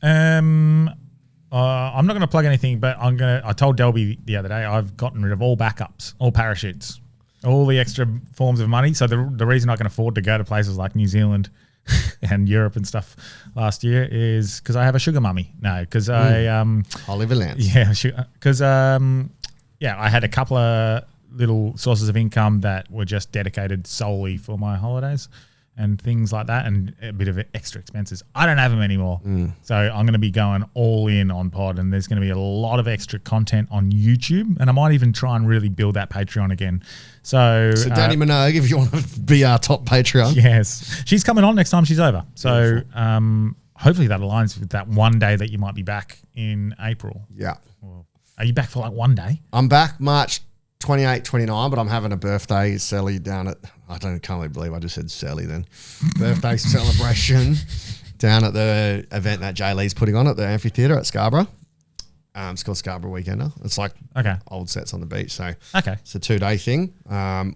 I'm not going to plug anything, but I told Delby the other day I've gotten rid of all backups, all parachutes, all the extra forms of money. So the reason I can afford to go to places like New Zealand and Europe and stuff last year is because I have a sugar mummy. No, because Oliver Lance. Yeah, because I had a couple of little sources of income that were just dedicated solely for my holidays and things like that, and a bit of extra expenses. I don't have them anymore. So I'm going to be going all in on pod, and there's going to be a lot of extra content on YouTube, and I might even try and really build that Patreon again. So Danny Minogue, if you want to be our top Patreon. Yes. She's coming on next time she's over. So hopefully that aligns with that one day that you might be back in April. Yeah. Are you back for like one day? I'm back March 28, 29, but I'm having a birthday Sally down at, can't really believe I just said Sally then. Birthday celebration down at the event that Jay Lee's putting on at the amphitheatre at Scarborough. It's called Scarborough Weekender. It's like old sets on the beach. So it's a 2-day thing,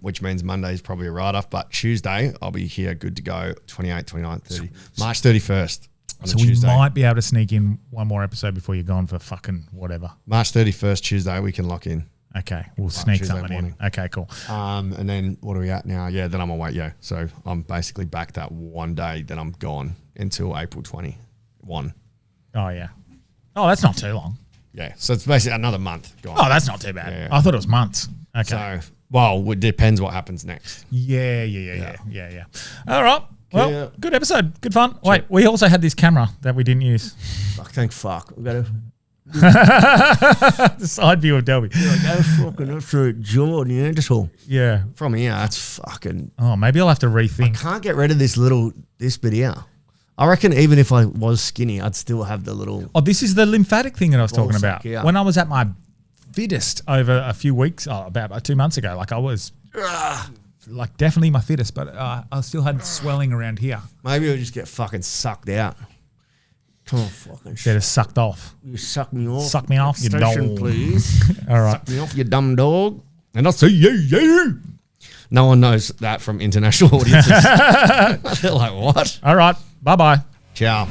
which means Monday's probably a write-off, but Tuesday I'll be here good to go, 28, 29, 30. March 31st on so a Tuesday. We might be able to sneak in one more episode before you're gone for fucking whatever. March 31st, Tuesday, we can lock in. Okay, we'll sneak Tuesday something morning. in. Okay, cool. And then what are we at now? Yeah, then I'm away. Yeah, so I'm basically back that one day. Then I'm gone until April 21. Oh yeah. Oh, that's not too long. Yeah, so it's basically another month gone. Oh, that's not too bad. Yeah. I thought it was months. Okay. So, well, it depends what happens next. Yeah. All right. Well, good episode. Good fun. Wait, we also had this camera that we didn't use. Thank fuck. We got to. The side view of Delby. Go fucking absolute jaw, Neanderthal. Yeah. From here, that's fucking. Oh, maybe I'll have to rethink. I can't get rid of this bit here. I reckon even if I was skinny, I'd still have the little. Oh, this is the lymphatic thing that I was talking sack, about. yeah. When I was at my fittest over a few weeks, about 2 months ago, like I was like definitely my fittest, but I still had swelling around here. Maybe I'll just get fucking sucked out. Come on, fucking Instead of sucked off. You suck me off. Suck me off, you Station, dog. please. All right. Suck me off, you dumb dog. And I'll say you. No one knows that from international audiences. They're like, what? All right. Bye-bye. Ciao.